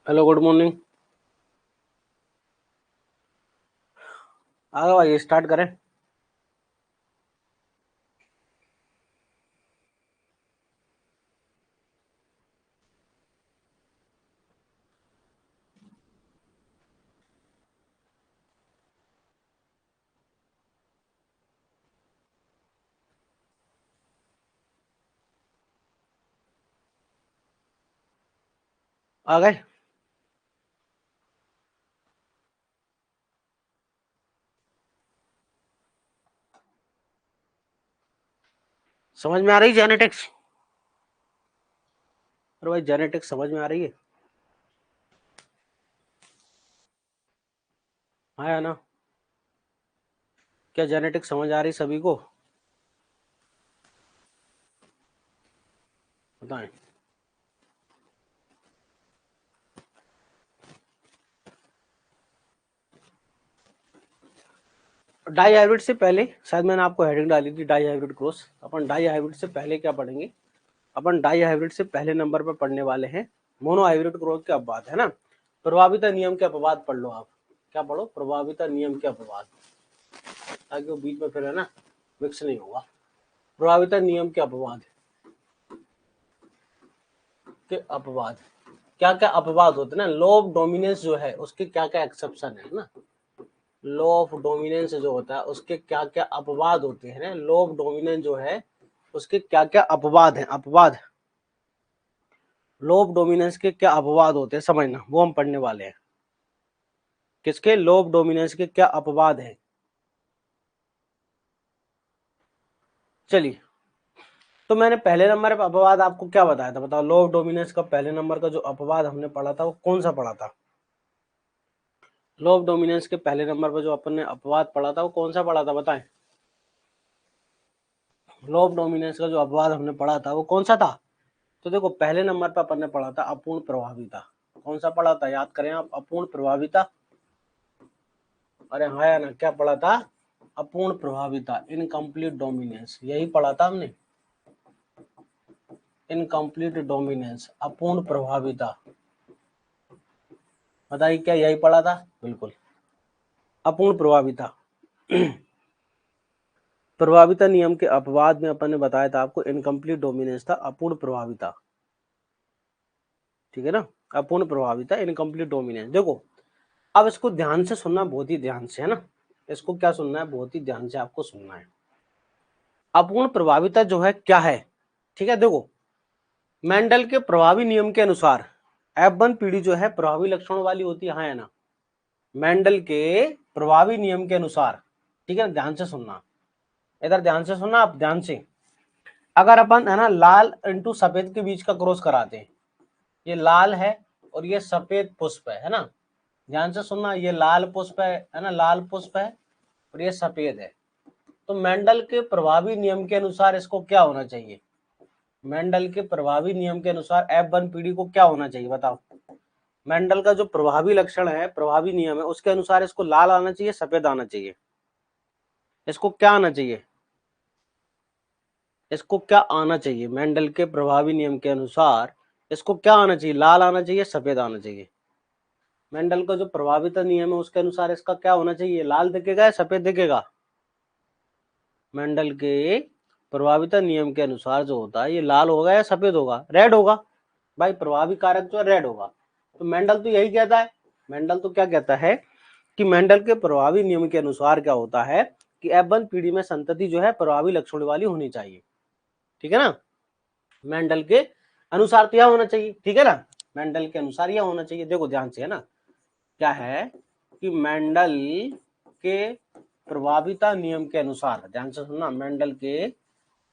Hello, good morning. आ जाओ, आइए start करें। आ गए? समझ में आ रही जेनेटिक्स? अरे भाई, जेनेटिक्स समझ में आ रही है? हाँ या ना? क्या जेनेटिक्स समझ आ रही सभी को? बताएं। डाई हाइब्रिड से पहले शायद मैंने आपको हेडिंग डाली थी, डाई हाइब्रिड क्रॉस। अपन डाई हाइब्रिड से पहले क्या पढ़ेंगे? अपन डाई हाइब्रिड से पहले नंबर पर पढ़ने वाले हैं मोनो हाइब्रिड क्रॉस के अपवाद, है ना। प्रभाविता नियम के अपवाद पढ़ लो आप। क्या पढ़ो? प्रभाविता नियम के अपवाद, ताकि वो बीच में फिर, है ना, मिक्स नहीं होगा। प्रभाविता नियम के अपवाद क्या क्या अपवाद होते हैं ना। लॉ ऑफ डोमिनेंस जो है उसके क्या क्या एक्सेप्शन है ना। लॉ ऑफ डोमिनेंस जो होता है उसके क्या क्या अपवाद होते हैं ना। लॉ ऑफ डोमिनेंस जो है उसके क्या क्या अपवाद हैं। अपवाद, लॉ ऑफ डोमिनेंस के क्या अपवाद होते हैं समझना, वो हम पढ़ने वाले हैं। किसके? लॉ ऑफ डोमिनेंस के क्या अपवाद हैं। चलिए, तो मैंने पहले नंबर पर अपवाद आपको क्या बताया था, बताओ। लॉ ऑफ डोमिनेंस का पहले नंबर का जो अपवाद हमने पढ़ा था वो कौन सा पढ़ा था? लॉ ऑफ डोमिनेंस के पहले नंबर पर जो अपन ने अपवाद पढ़ा था वो कौन सा पढ़ा था, बताएं। लॉ ऑफ डोमिनेंस का जो अपवाद हमने पढ़ा था वो कौन सा था? तो देखो, पहले नंबर पर अपन ने पढ़ा था अपूर्ण प्रभाविता। कौन सा पढ़ा था, याद करें आप? अपूर्ण प्रभाविता। अरे हाँ या ना, क्या पढ़ा था? अपूर्ण प्रभाविता, इनकम्प्लीट डोमिनेंस, यही पढ़ा था हमने। इनकम्प्लीट डोमिनेंस, अपूर्ण प्रभाविता। बताइए, क्या यही पढ़ा था? बिल्कुल, अपूर्ण प्रभाविता। प्रभाविता नियम के अपवाद में अपन ने बताया था आपको इनकम्प्लीट डोमिनेंस था, अपूर्ण प्रभाविता। ठीक है ना। अपूर्ण प्रभाविता, इनकम्प्लीट डोमिनेंस। देखो, अब इसको ध्यान से सुनना, बहुत ही ध्यान से, है ना। इसको क्या सुनना है? बहुत ही ध्यान से आपको सुनना है। अपूर्ण प्रभाविता जो है क्या है? ठीक है, देखो, मेंडल के प्रभावी नियम के अनुसार F1 पीढ़ी जो है प्रभावी लक्षणों वाली होती है, हाँ या ना। मेंडल के प्रभावी नियम के अनुसार, ठीक है ना, ध्यान से सुनना, इधर ध्यान से सुनना आप, ध्यान से। अगर अपन, है ना, लाल इंटू सफेद के बीच का क्रॉस कराते हैं, ये लाल है और ये सफेद पुष्प है ना। ध्यान से सुनना, ये लाल पुष्प है ना, लाल पुष्प है और ये सफेद है। तो मेंडल के प्रभावी नियम के अनुसार इसको क्या होना चाहिए? मेंडल के प्रभावी नियम के अनुसार F1 पीढ़ी को क्या होना चाहिए, बताओ। मेंडल का जो प्रभावी लक्षण है, प्रभावी नियम है, उसके अनुसार इसको लाल आना चाहिए, सफेद आना चाहिए। इसको क्या आना चाहिए? इसको क्या आना चाहिए? मेंडल के प्रभावी नियम के अनुसार इसको क्या आना चाहिए? लाल आना चाहिए, सफेद आना चाहिए। मेंडल का जो प्रभाविता नियम है उसके अनुसार इसका क्या होना चाहिए? लाल दिखेगा या सफेद दिखेगा? मेंडल के प्रभाविता नियम के अनुसार जो होता है ये लाल होगा या सफेद होगा? रेड होगा भाई, प्रभावी कारक जो है रेड होगा। तो मेंडल तो यही कहता है। मेंडल तो क्या कहता है कि मेंडल के प्रभावी नियम के अनुसार क्या होता है कि F1 पीढ़ी में संतति जो है प्रभावी लक्षण वाली होनी चाहिए। ठीक है ना। मेंडल के अनुसार तो यह होना चाहिए, ठीक है ना। मेंडल के अनुसार यह होना चाहिए। देखो ध्यान से, है ना, क्या है कि मेंडल के प्रभाविता नियम के अनुसार, ध्यान से सुनना, मेंडल के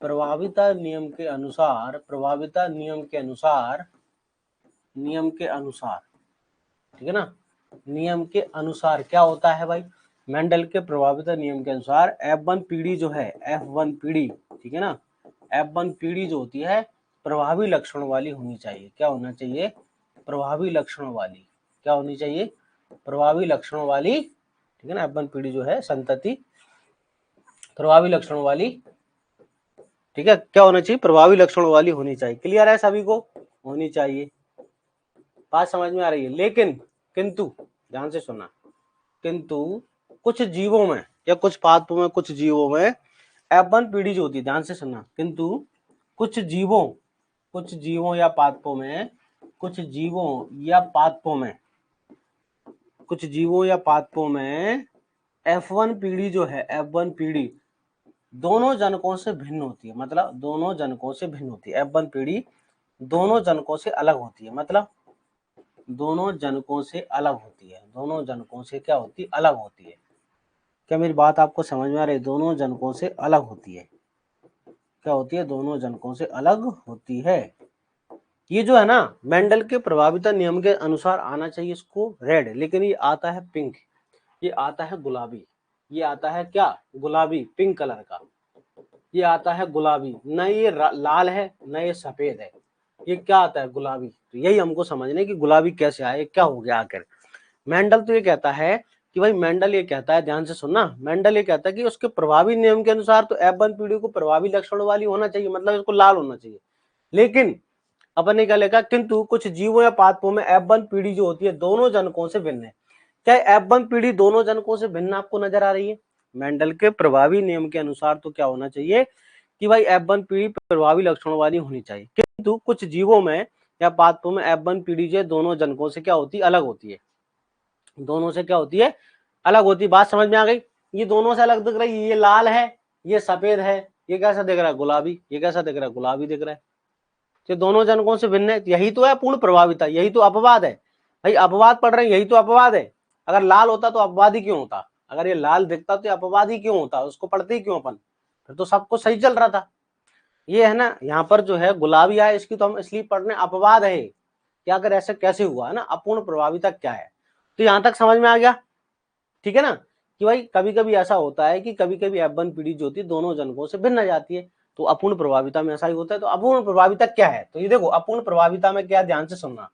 प्रभाविता नियम के अनुसार, प्रभाविता नियम के अनुसार, नियम के अनुसार, ठीक है ना, नियम के अनुसार क्या होता है भाई? मेंडल के प्रभाविता नियम के अनुसार F1 पीढ़ी जो है, F1 पीढ़ी, ठीक है ना, F1 पीढ़ी जो होती है प्रभावी लक्षणों वाली होनी चाहिए। क्या होना चाहिए? प्रभावी लक्षणों वाली। क्या होनी चाहिए? प्रभावी लक्षणों वाली, ठीक है ना। F1 पीढ़ी जो है संतति प्रभावी लक्षणों वाली, ठीक है, क्या होना चाहिए? प्रभावी लक्षणों वाली होनी चाहिए। क्लियर है सभी को? होनी चाहिए। बात समझ में आ रही है। लेकिन किंतु ध्यान से सुनना, किंतु कुछ जीवों में या कुछ पादपों में, कुछ जीवों में F1 पीढ़ी जो होती है, ध्यान से सुनना, किंतु कुछ जीवों या पादपों में, कुछ जीवों या पादपों में, कुछ जीवों या पादपों में F1 पीढ़ी जो है, F1 पीढ़ी दोनों जनकों से भिन्न होती है। मतलब दोनों जनकों से भिन्न होती है। F1 पीढ़ी दोनों जनकों से अलग होती है। मतलब दोनों जनकों से अलग होती है। दोनों जनकों से क्या होती है? अलग होती है। क्या मेरी बात आपको समझ में आ रही है? दोनों जनकों से अलग होती है। क्या होती है? दोनों जनकों से अलग होती है। ये जो है ना, मेंडल के प्रभाविता नियम के अनुसार आना चाहिए इसको रेड, लेकिन ये आता है पिंक, ये आता है गुलाबी, ये आता है क्या? गुलाबी, पिंक कलर का, ये आता है गुलाबी। न ये लाल है, न ये सफेद है, ये क्या आता है? गुलाबी। तो यही हमको समझना कि गुलाबी कैसे आए, क्या हो गया आखिर। मेंडल तो ये कहता है कि भाई, मेंडल ये कहता है, ध्यान से सुनना, मेंडल ये कहता है कि उसके प्रभावी नियम के अनुसार तो F1 पीढ़ी को प्रभावी लक्षणों वाली होना चाहिए, मतलब इसको लाल होना चाहिए। लेकिन अपन ने क्या लिखा? किंतु कुछ जीवों या पादपों में F1 पीढ़ी जो होती है दोनों जनकों से भिन्न है। क्या F1 पीढ़ी दोनों जनकों से भिन्न आपको नजर आ रही है? मेंडल के प्रभावी नियम के अनुसार तो क्या होना चाहिए कि भाई F1 पीढ़ी प्रभावी लक्षणों वाली होनी चाहिए, किंतु कुछ जीवों में या पादपों में F1 पीढ़ी जो दोनों जनकों से क्या होती है? अलग होती है। दोनों से क्या होती है? अलग होती है। बात समझ में आ गई? ये दोनों से अलग दिख रही है, ये लाल है, ये सफेद है, ये कैसा दिख रहा है? गुलाबी। ये कैसा दिख रहा है? गुलाबी दिख रहा है। तो दोनों जनकों से भिन्न है, यही तो है पूर्ण प्रभाविता, यही तो अपवाद है। भाई अपवाद पढ़ रहे हैं, यही तो अपवाद है। अगर लाल होता तो अपवाद ही क्यों होता? अगर ये लाल दिखता तो अपवाद ही क्यों होता? उसको पढ़ते ही क्यों अपन? फिर तो सब कुछ सही चल रहा था। ये है ना, यहाँ पर जो है गुलाबी आया, इसकी तो हम इसलिए पढ़ रहे हैं अपवाद है कि अगर ऐसा कैसे हुआ है ना, अपूर्ण प्रभाविता क्या है। तो यहां तक समझ में आ गया? ठीक है ना, कि भाई कभी कभी ऐसा होता है कि कभी कभी F1 पीढ़ी जो होती है दोनों जनकों से भिन्न आ जाती है, तो अपूर्ण प्रभाविता में ऐसा ही होता है। तो अपूर्ण प्रभाविता क्या है? तो ये देखो, अपूर्ण प्रभाविता में क्या, ध्यान से सुनना,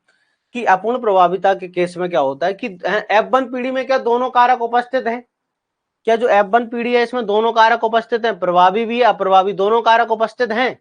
कि अपूर्ण प्रभाविता के केस में क्या होता है कि F1 पीढ़ी में क्या दोनों कारक उपस्थित हैं? क्या जो F1 पीढ़ी है इसमें दोनों कारक उपस्थित हैं? प्रभावी भी अप्रभावी दोनों कारक उपस्थित हैं।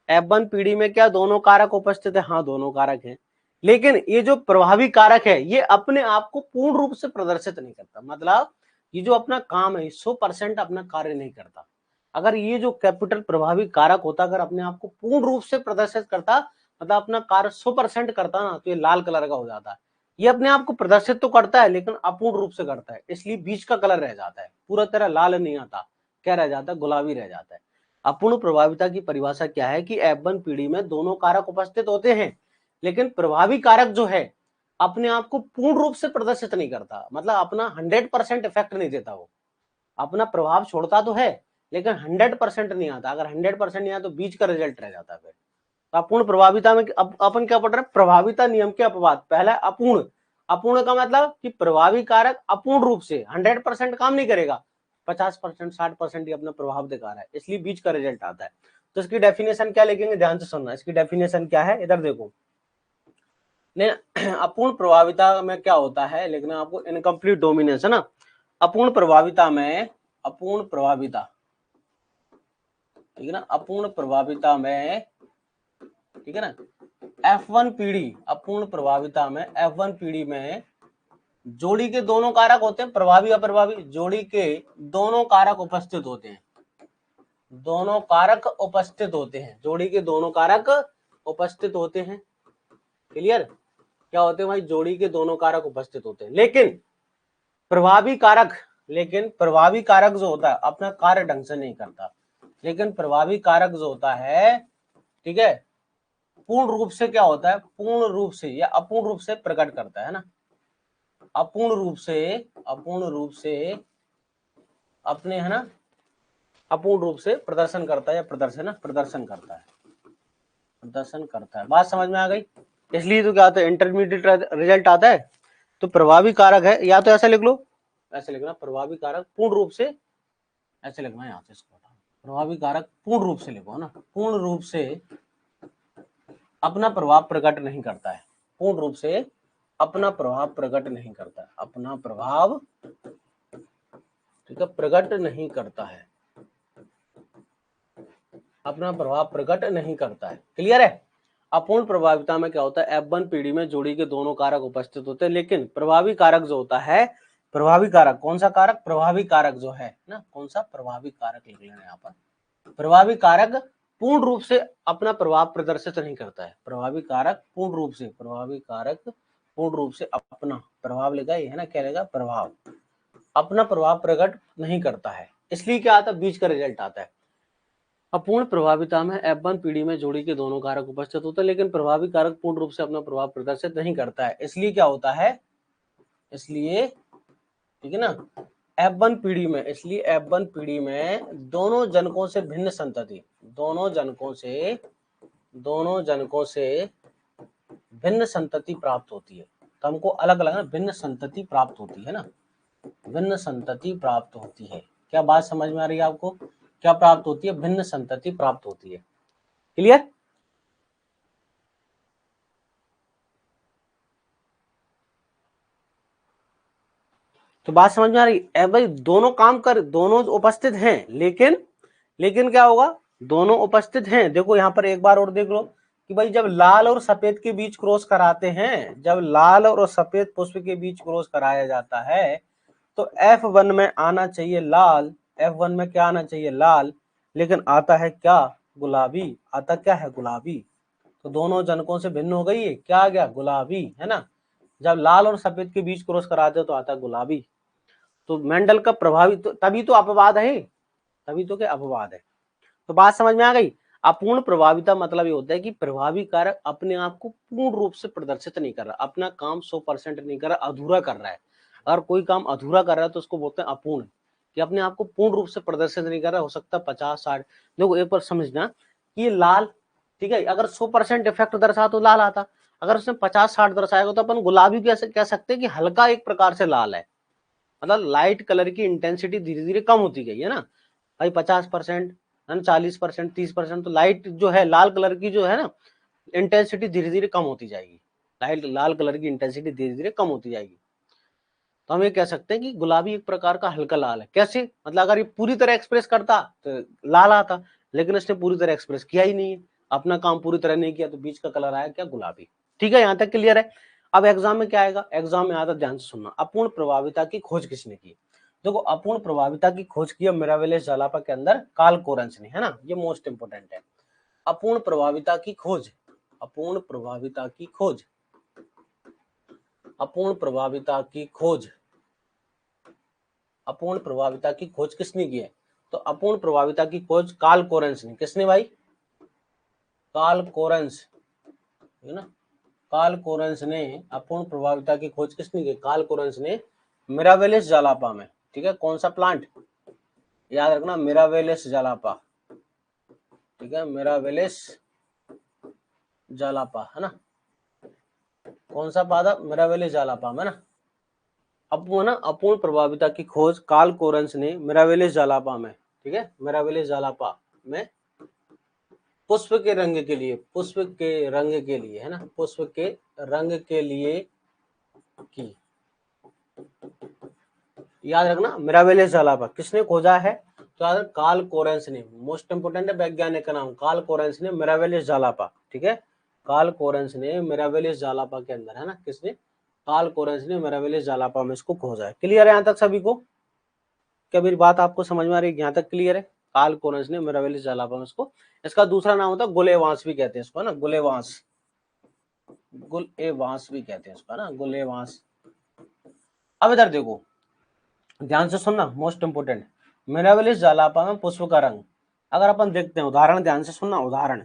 F1 पीढ़ी में क्या दोनों कारक उपस्थित है? हाँ, दोनों कारक हैं। लेकिन ये जो प्रभावी कारक है ये अपने आप को पूर्ण रूप से प्रदर्शित नहीं करता। मतलब ये जो अपना काम है 100% अपना कार्य नहीं करता। अगर ये जो कैपिटल प्रभावी कारक होता, अगर अपने आप को पूर्ण रूप से प्रदर्शित करता, मतलब अपना कार्य 100% करता ना, तो ये लाल कलर का हो जाता है। ये अपने आप को प्रदर्शित तो करता है लेकिन अपूर्ण रूप से करता है, इसलिए बीच का कलर रह जाता है, पूरा तरह लाल नहीं आता। क्या रह जाता है? गुलाबी रह जाता है। अपूर्ण प्रभाविता की परिभाषा क्या है कि F1 पीढ़ी में दोनों कारक उपस्थित होते हैं, लेकिन प्रभावी कारक जो है अपने आप को पूर्ण रूप से प्रदर्शित नहीं करता, मतलब अपना 100% इफेक्ट नहीं देता। वो अपना प्रभाव छोड़ता तो है लेकिन 100% नहीं आता। अगर 100% नहीं आता तो बीच का रिजल्ट रह जाता है। फिर तो अपूर्ण प्रभाविता में अपन क्या पढ़ रहे हैं? प्रभाविता नियम के अपवाद। पहला अपूर्ण, अपूर्ण का मतलब कि प्रभावी कारक अपूर्ण रूप से 100% काम नहीं करेगा, 50% 60% ही अपना प्रभाव दिखा रहा है, इसलिए बीच का रिजल्ट आता है। तो इसकी डेफिनेशन क्या लिखेंगे? ध्यान से सुनना, इसकी डेफिनेशन क्या है, इधर देखो। अपूर्ण प्रभाविता में क्या होता है लिखना आपको, इनकम्प्लीट डोमिनेंस है ना। अपूर्ण प्रभाविता में, अपूर्ण प्रभाविता, ठीक है ना, अपूर्ण प्रभाविता में, ठीक है ना, F1 पीढ़ी, अपूर्ण प्रभाविता में F1 पीढ़ी में जोड़ी के दोनों कारक होते हैं, प्रभावी अप्रभावी, जोड़ी के दोनों कारक उपस्थित होते हैं। दोनों कारक उपस्थित होते हैं, जोड़ी के दोनों कारक उपस्थित होते हैं। क्लियर? क्या होते हैं भाई? जोड़ी के दोनों कारक उपस्थित होते हैं, लेकिन प्रभावी कारक, लेकिन प्रभावी कारक जो होता है अपना कार्य ढंग से नहीं करता। लेकिन प्रभावी कारक जो होता है, ठीक है, पूर्ण रूप से क्या होता है? पूर्ण रूप से या अपूर्ण रूप से प्रकट करता है ना। अपूर्ण रूप से, अपूर्ण रूप से अपने, है ना, अपूर्ण रूप से प्रदर्शन करता है, या प्रदर्शन प्रदर्शन करता है, प्रदर्शन करता है। बात समझ में आ गई? इसलिए तो क्या होता है, इंटरमीडिएट रिजल्ट आता है। तो प्रभावी कारक है, या तो ऐसा लिख लो, ऐसे लिखना, प्रभावी कारक पूर्ण रूप से, ऐसे लिखना, यहाँ से इसको प्रभावी कारक पूर्ण रूप से लिखो, है ना, पूर्ण रूप से अपना प्रभाव प्रकट नहीं करता है। पूर्ण रूप से अपना प्रभाव प्रकट नहीं करता है, अपना प्रभाव, ठीक है, प्रकट नहीं करता है, अपना प्रभाव प्रकट नहीं करता है। क्लियर है? अपूर्ण प्रभाविता में क्या होता है, F1 पीढ़ी में जोड़ी के दोनों कारक उपस्थित होते हैं, लेकिन प्रभावी कारक जो होता है, प्रभावी कारक कौन सा कारक, प्रभावी कारक जो है ना, कौन सा प्रभावी कारक लिख लेना यहाँ पर। प्रभावी कारक पूर्ण रूप से अपना प्रभाव प्रदर्शित नहीं करता है। प्रभावी कारक पूर्ण रूप से, प्रभावी कारक पूर्ण रूप से अपना प्रभाव लेगा, ये है ना, क्या लेगा, प्रभाव, अपना प्रभाव प्रकट नहीं करता है। इसलिए क्या आता है, बीच का रिजल्ट आता है। अपूर्ण प्रभाविता में F1 पीढ़ी में जोड़ी के दोनों कारक उपस्थित होते हैं, लेकिन प्रभावी कारक पूर्ण रूप से अपना प्रभाव प्रदर्शित नहीं करता है। इसलिए क्या होता है, इसलिए ठीक है ना, F1 पीढ़ी में, इसलिए F1 पीढ़ी में दोनों जनकों से भिन्न संतति, दोनों जनकों से भिन्न संतति प्राप्त होती है। तो हमको अलग अलग ना भिन्न संतति प्राप्त होती है ना, भिन्न संतति प्राप्त होती है। क्या बात समझ में आ रही है आपको, क्या प्राप्त होती है, भिन्न संतति प्राप्त होती है। क्लियर। तो बात समझ में आ रही है भाई, दोनों काम कर, दोनों उपस्थित हैं, लेकिन क्या होगा, दोनों उपस्थित हैं। देखो यहाँ पर एक बार और देख लो कि भाई जब लाल और सफेद के बीच क्रॉस कराते हैं, जब लाल और सफेद पुष्प के बीच क्रॉस कराया जाता है, तो F1 में आना चाहिए लाल, F1 में क्या आना चाहिए, लाल, लेकिन आता है क्या, गुलाबी, आता क्या है, गुलाबी। तो दोनों जनकों से भिन्न हो गई है, क्या आ गया, गुलाबी, है ना। जब लाल और सफेद के बीच क्रॉस कराते हो तो आता है गुलाबी। तो मेंडल का प्रभावी, तो तभी तो अपवाद है, तभी तो क्या अपवाद है। तो बात समझ में आ गई। अपूर्ण प्रभाविता मतलब ये होता है कि प्रभावी कारक अपने आप को पूर्ण रूप से प्रदर्शित नहीं कर रहा, अपना काम 100% नहीं कर रहा, अधूरा कर रहा है। अगर कोई काम अधूरा कर रहा है तो उसको बोलते हैं अपूर्ण, कि अपने आप को पूर्ण रूप से प्रदर्शित नहीं कर रहा। हो सकता है 50-60, देखो एक बार समझना कि ये लाल, ठीक है, अगर 100% इफेक्ट दर्शा तो लाल आता, अगर उसने 50-60 दर्शाएगा तो अपन गुलाबी कैसे कह सकते हैं कि हल्का एक प्रकार से लाल है, मतलब लाइट कलर की इंटेंसिटी धीरे धीरे कम होती गई है ना भाई, 50%, 40%, 30%, तो लाइट जो है लाल कलर की जो है ना इंटेंसिटी धीरे धीरे कम होती जाएगी, लाल कलर की इंटेंसिटी धीरे धीरे कम होती जाएगी। तो हम ये कह सकते हैं कि गुलाबी एक प्रकार का हल्का लाल है। कैसे, मतलब अगर ये पूरी तरह एक्सप्रेस करता तो लाल आता, लेकिन इसने पूरी तरह एक्सप्रेस किया ही नहीं है, अपना काम पूरी तरह नहीं किया, तो बीच का कलर आया क्या, गुलाबी। ठीक है, यहाँ तक क्लियर है। अब एग्जाम में क्या आएगा, एग्जाम में आता, ध्यान से सुनना, अपूर्ण प्रभाविता की खोज किसने की। देखो अपूर्ण प्रभाविता की खोज की मिरावेलिस जालापा के अंदर कार्ल कोरेंस ने, है ना, ये मोस्ट इंपोर्टेंट है। अपूर्ण प्रभाविता की खोज, अपूर्ण प्रभाविता की खोज, अपूर्ण प्रभाविता की खोज, अपूर्ण प्रभाविता की खोज किसने की है, तो अपूर्ण प्रभाविता की खोज कार्ल कोरेंस ने। किसने भाई, कार्ल कोरेंस, है ना, कार्ल कोरेंस ने अपूर्ण प्रभाविता की खोज किसने की, कार्ल कोरेंस ने मिरावेलिस जालापा में। ठीक है, कौन सा प्लांट, याद रखना, मिरावेलिस जालापा, ठीक है, मिरावेलिस जालापा, है ना, कौन सा पौधा, मिरावेलिस जालापा में ना। अब वो ना अपूर्ण प्रभाविता की खोज कार्ल कोरेंस ने मिरावेलिस जालापा में, ठीक है, मिरावेलिस जालापा में पुष्प के रंग के लिए, पुष्प के रंग के लिए, है ना, पुष्प के रंग के लिए की। याद रखना मिरावेलिस जालापा किसने खोजा है, तो याद कार्ल कोरेंस ने, मोस्ट इंपोर्टेंट है वैज्ञानिक का नाम कार्ल कोरेंस ने, मिरावेलिस जालापा। ठीक है, कार्ल कोरेंस ने मिरावेलिस जालापा के अंदर, है ना, किसने, कार्ल कोरेंस ने मिरावेलिस जालापा में इसको खोजा है। क्लियर है यहाँ तक सभी को, क्या मेरी बात आपको समझ में आ रही है, यहाँ तक क्लियर है। कार्ल कोरेंस ने मिरावेलिस जालापा में इसको, इसका दूसरा नाम होता है गुलेवांस भी कहते हैं इसको, है ना, गुलेवांस, गुलेवांस भी कहते हैं इसको, है ना, गुलेवांस। अब इधर देखो, ध्यान से सुनना, मोस्ट इंपोर्टेंट, मिरावेलिस जालापा में पुष्प का रंग। अगर अपन देखते हैं उदाहरण, ध्यान से सुनना उदाहरण,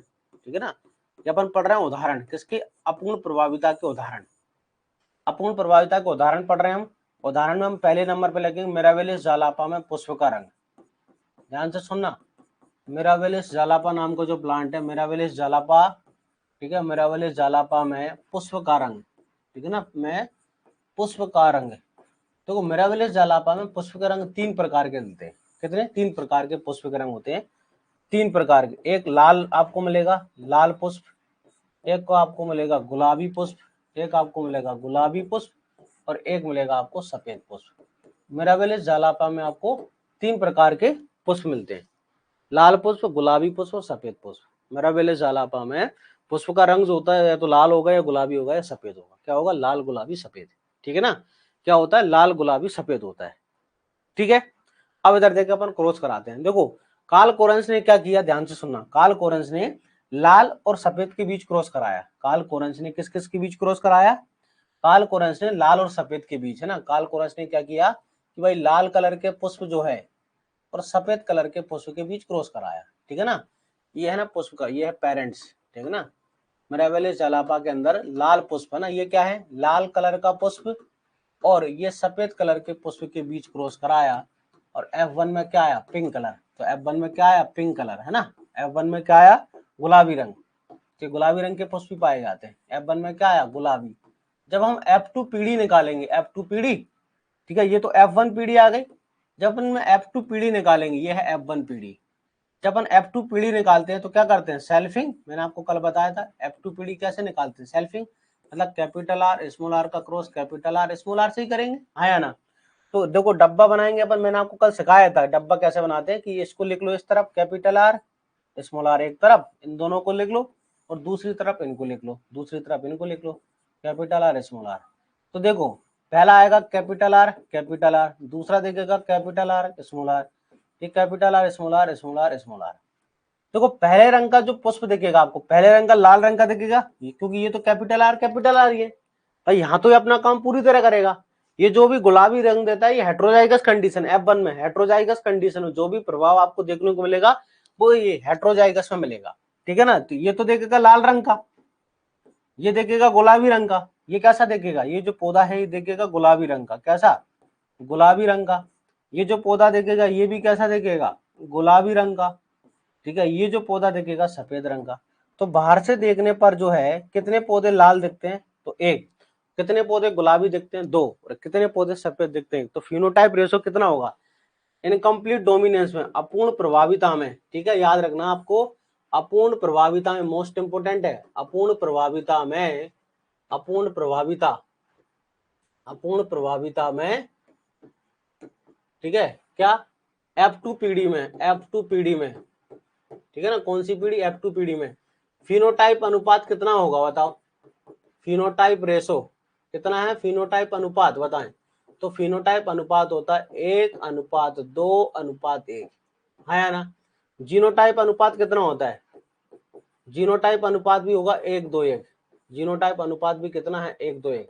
ठीक है ना, ये अपन पढ़ रहे हैं उदाहरण किसके, अपूर्ण प्रभाविता के उदाहरण, अपूर्ण प्रभाविता के उदाहरण पढ़ रहे हैं हम। उदाहरण में हम पहले नंबर पे लगेंगे मिरावेलिस जालापा में पुष्प का रंग। ध्यान से सुनना, मिरावेलिस जालापा नाम का जो प्लांट है, मिरावेलिस जालापा, ठीक है, मिरावेलिस जालापा में पुष्प का रंग, ठीक है ना, में पुष्प का रंग। तो मिरावेलिस जालापा में पुष्प के रंग 3 प्रकार के मिलते हैं। कितने, 3 प्रकार के पुष्प के रंग होते हैं, 3 प्रकार के। एक लाल आपको मिलेगा, लाल पुष्प, एक को आपको मिलेगा गुलाबी पुष्प, एक आपको मिलेगा गुलाबी पुष्प, और एक मिलेगा आपको सफेद पुष्प। मिरावेलिस जालापा में आपको 3 प्रकार के पुष्प मिलते हैं, लाल पुष्प, गुलाबी पुष्प और सफेद पुष्प। मिरावेलिस जालापा में पुष्प का रंग जो होता है या तो लाल होगा या गुलाबी होगा या सफेद होगा। क्या होगा? लाल गुलाबी सफेद। ठीक है ना? क्या होता है? लाल गुलाबी सफेद होता है। ठीक है, अब इधर देखिए अपन क्रॉस कराते हैं। देखो कार्ल कोरेंस ने क्या किया, ध्यान से सुनना। कार्ल कोरेंस ने लाल और सफेद के बीच क्रॉस कराया। कार्ल कोरेंस ने किस किस के बीच क्रॉस कराया? कार्ल कोरेंस ने लाल और सफेद के बीच, है ना। कार्ल कोरेंस ने क्या किया कि भाई लाल कलर के पुष्प जो है और सफेद कलर के पुष्प के बीच क्रॉस कराया। ठीक है ना? ये है ना पुष्प का, ये है पेरेंट्स। ठीक है ना? मिराबेलिस जालापा के अंदर लाल पुष्प है ना, ये क्या है? लाल कलर का पुष्प और ये सफेद कलर के पुष्प के बीच क्रॉस कराया। और F1 में क्या आया? Pink colour. तो F1 में क्या आया? पिंक कलर, है ना। F1 में क्या आया? गुलाबी रंग। कि गुलाबी रंग के पुष्प भी पाए जाते हैं। F1 में क्या आया? गुलाबी। जब हम F2 पीढ़ी निकालेंगे, F2 पीढ़ी, ठीक है, ये तो F1 पीढ़ी आ गई। जब अपन में F2 पीढ़ी निकालेंगे, ये है F1 पीढ़ी। जब अपन F2 पीढ़ी निकालते हैं तो क्या करते हैं? सेल्फिंग। मैंने आपको कल बताया था F2 पीढ़ी कैसे निकालते हैं। सेल्फिंग मतलब कैपिटल आर स्मॉल आर का cross capital R small r से ही करेंगे, हाँ या ना। तो देखो डब्बा बनाएंगे अपन, मैंने आपको कल सिखाया था डब्बा कैसे बनाते हैं, कि इसको लिख लो इस तरफ कैपिटल आर स्मॉल आर एक तरफ, इन दोनों को लिख लो, और दूसरी तरफ इनको लिख लो, दूसरी तरफ इनको लिख लो, कैपिटल आर स्मॉल आर। तो देखो पहला आएगा कैपिटल आर, दूसरा देखेगा कैपिटल आर स्मॉल आर, ये capital R small r small r small r. देखो पहले रंग का जो पुष्प दिखेगा आपको, पहले रंग का लाल रंग का दिखेगा, क्योंकि ये तो कैपिटल आर ही है भाई, यहाँ तो ये अपना काम पूरी तरह करेगा। ये जो भी गुलाबी रंग देता है ये हेट्रोजाइगस कंडीशन, F1 में हेट्रोजाइगस कंडीशन में जो भी प्रभाव आपको देखने को मिलेगा वो ये हेट्रोजाइगस में मिलेगा। ठीक है ना? तो ये तो देखेगा लाल रंग का, ये देखेगा गुलाबी रंग का, ये कैसा देखेगा? ये जो पौधा है ये देखेगा गुलाबी रंग का, कैसा? गुलाबी रंग का। ये जो पौधा देखेगा ये भी कैसा देखेगा? गुलाबी रंग का। ठीक है, ये जो पौधा दिखेगा सफेद रंग का। तो बाहर से देखने पर जो है कितने पौधे लाल दिखते हैं? तो एक। कितने पौधे गुलाबी दिखते हैं? दो। और कितने पौधे सफेद दिखते हैं? तो फिनोटाइप रेशो कितना होगा? इनकम्प्लीट डोमिनेंस में, अपूर्ण प्रभाविता में। ठीक है, याद रखना आपको, अपूर्ण प्रभाविता में, मोस्ट इंपोर्टेंट है, अपूर्ण प्रभाविता में, अपूर्ण प्रभाविता, अपूर्ण प्रभाविता में। ठीक है, क्या? F2 पीढ़ी में, F2 पीढ़ी में। ठीक है ना? कौन सी पीढ़ी? F2 पीढ़ी में। फिनोटाइप अनुपात कितना होगा बताओ? फिनोटाइप रेशो कितना है? फिनोटाइप अनुपात बताएं। तो फिनोटाइप अनुपात होता है 1:2:1, है या ना। जीनोटाइप अनुपात कितना होता है? जीनोटाइप अनुपात भी होगा 1:2:1। जीनोटाइप अनुपात भी कितना है? 1:2:1।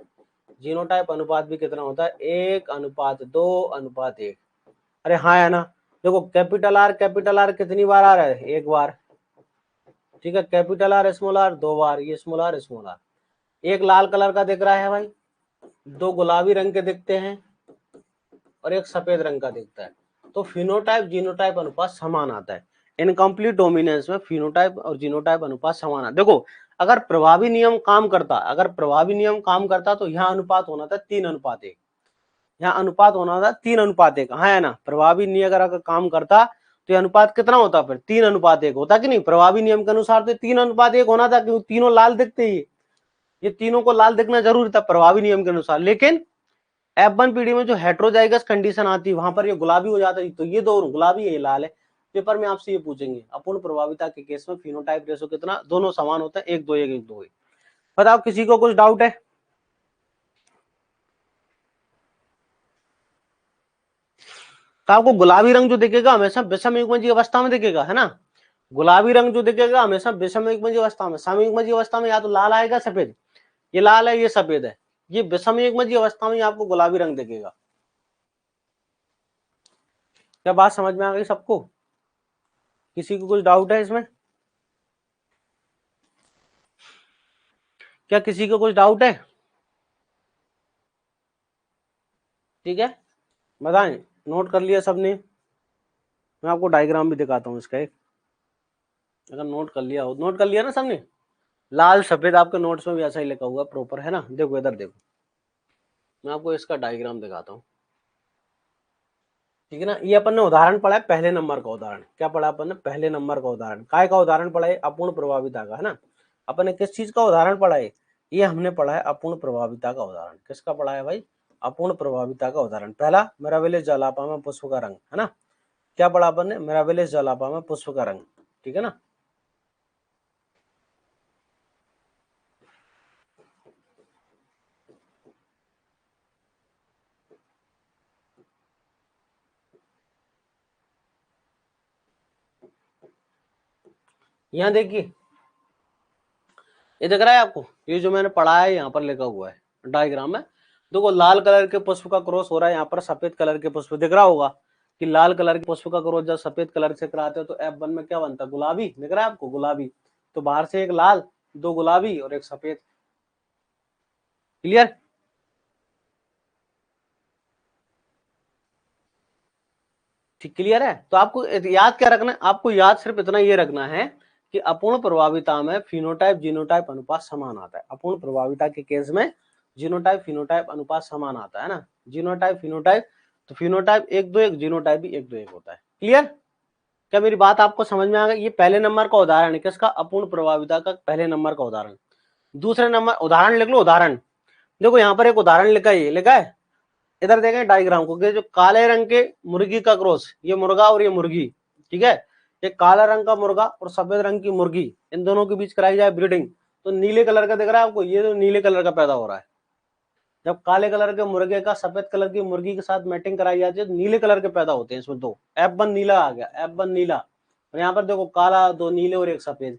जीनोटाइप अनुपात भी कितना होता है? 1:2:1। अरे हाँ या ना। देखो कैपिटल आर कितनी बार आ रहा है? एक बार। ठीक है, कैपिटल आर स्मॉल आर दो बार, ये स्मॉल आर स्मॉल आर। एक लाल कलर का दिख रहा है भाई, दो गुलाबी रंग के दिखते हैं और एक सफेद रंग का दिखता है। तो फिनोटाइप जीनोटाइप अनुपात समान आता है। इनकम्प्लीट डोमिनेंस में फिनोटाइप और जीनोटाइप अनुपात समान आता है। देखो अगर प्रभावी नियम काम करता, अगर प्रभावी नियम काम करता तो यहाँ अनुपात होना था 3:1, यहाँ अनुपात होना था 3:1, हाँ है ना। प्रभावी नियम अगर काम करता तो ये अनुपात कितना होता? फिर 3:1 होता कि नहीं? प्रभावी नियम के अनुसार तो 3:1 होना था, क्योंकि तीनों लाल दिखते ही, ये तीनों को लाल दिखना जरूरी था प्रभावी नियम के अनुसार। लेकिन F1 पीढ़ी में जो हेट्रोजाइगस कंडीशन आती है वहां पर ये गुलाबी हो जाता है, तो ये दो गुलाबी है, ये लाल है। पेपर में आपसे ये पूछेंगे अपूर्ण प्रभाविता के केस में फिनोटाइप रेशो कितना? दोनों समान होता है, 1:2:1, 1:2:1। बताओ किसी को कुछ डाउट है? तो आपको गुलाबी रंग जो दिखेगा हमेशा विषम युग्मजीय अवस्था में दिखेगा, है ना। गुलाबी रंग जो दिखेगा हमेशा विषम युग्मजीय अवस्था में। सम युग्मजीय अवस्था में या तो लाल आएगा सफेद, ये लाल है ये सफेद है। ये विषम युग्मजीय अवस्था में आपको गुलाबी रंग दिखेगा। क्या बात समझ में आ गई सबको? किसी को कुछ डाउट है इसमें? क्या किसी को कुछ डाउट है? ठीक है, बताएं। नोट कर लिया सबने? मैं आपको डायग्राम भी दिखाता हूँ इसका एक, अगर नोट कर लिया हो। नोट कर लिया ना सबने? लाल सफेद आपके नोट्स में भी ऐसा ही लिखा हुआ प्रॉपर, है ना। देखो इधर देखो, मैं आपको इसका डायग्राम दिखाता हूँ। ठीक है ना, ये अपन ने उदाहरण पढ़ा है पहले नंबर का उदाहरण। क्या पढ़ा अपन ने? पहले नंबर का उदाहरण। काय का उदाहरण पढ़ा है? अपूर्ण प्रभाविता का, है ना। अपन ने किस चीज का उदाहरण पढ़ा है? ये हमने पढ़ा है अपूर्ण प्रभाविता का उदाहरण। किसका पढ़ा है भाई? अपूर्ण प्रभाविता का उदाहरण। पहला मिराबिलिस जलापा में पुष्प का रंग, है ना। क्या पढ़ा अपन ने? मिराबिलिस जलापा में पुष्प का रंग। ठीक है ना। यहाँ देखिए, ये दिख रहा है आपको, ये जो मैंने पढ़ा है यहाँ पर लिखा हुआ है डायग्राम में। देखो लाल कलर के पुष्प का क्रॉस हो रहा है, यहाँ पर सफेद कलर के पुष्प दिख रहा होगा कि लाल कलर के पुष्प का क्रॉस जब सफेद कलर से कराते हो तो F1 में क्या बनता है, गुलाबी। दिख रहा है आपको, गुलाबी। तो बाहर से एक लाल, दो गुलाबी और एक सफेद। क्लियर? ठीक, क्लियर है। तो आपको याद क्या रखना है, आपको याद सिर्फ इतना ये रखना है कि अपूर्ण प्रभाविता में फिनोटाइप जीनोटाइप अनुपात समान आता है। अपूर्ण प्रभाविता के केस में जीनोटाइप फिनोटाइप अनुपात समान आता है ना, जीनोटाइप फिनोटाइप। तो फिनोटाइप 1-2-1, जीनोटाइप भी 1-2-1 होता है। क्लियर? क्या मेरी बात आपको समझ में आ गई? ये पहले नंबर का उदाहरण है, किसका, अपूर्ण प्रभाविता का पहले नंबर का उदाहरण। दूसरे नंबर उदाहरण लिख लो, उदाहरण देखो यहाँ पर एक उदाहरण लिखा है, ये लिखा है, इधर देखें डायग्राम को, कि जो काले रंग के मुर्गी का क्रॉस, ये मुर्गा और ये मुर्गी, ठीक है, ये काला रंग का मुर्गा और सफेद रंग की मुर्गी, इन दोनों के बीच कराई जाए ब्रीडिंग, तो नीले कलर का दिख रहा है आपको, ये तो नीले कलर का पैदा हो रहा है। जब काले कलर के मुर्गे का सफेद कलर की मुर्गी के साथ मैटिंग कराई जाती है तो नीले कलर के पैदा होते हैं इसमें दो। F1 नीला आ गया, F1 नीला, और यहाँ पर देखो काला, दो नीले और एक सफेद।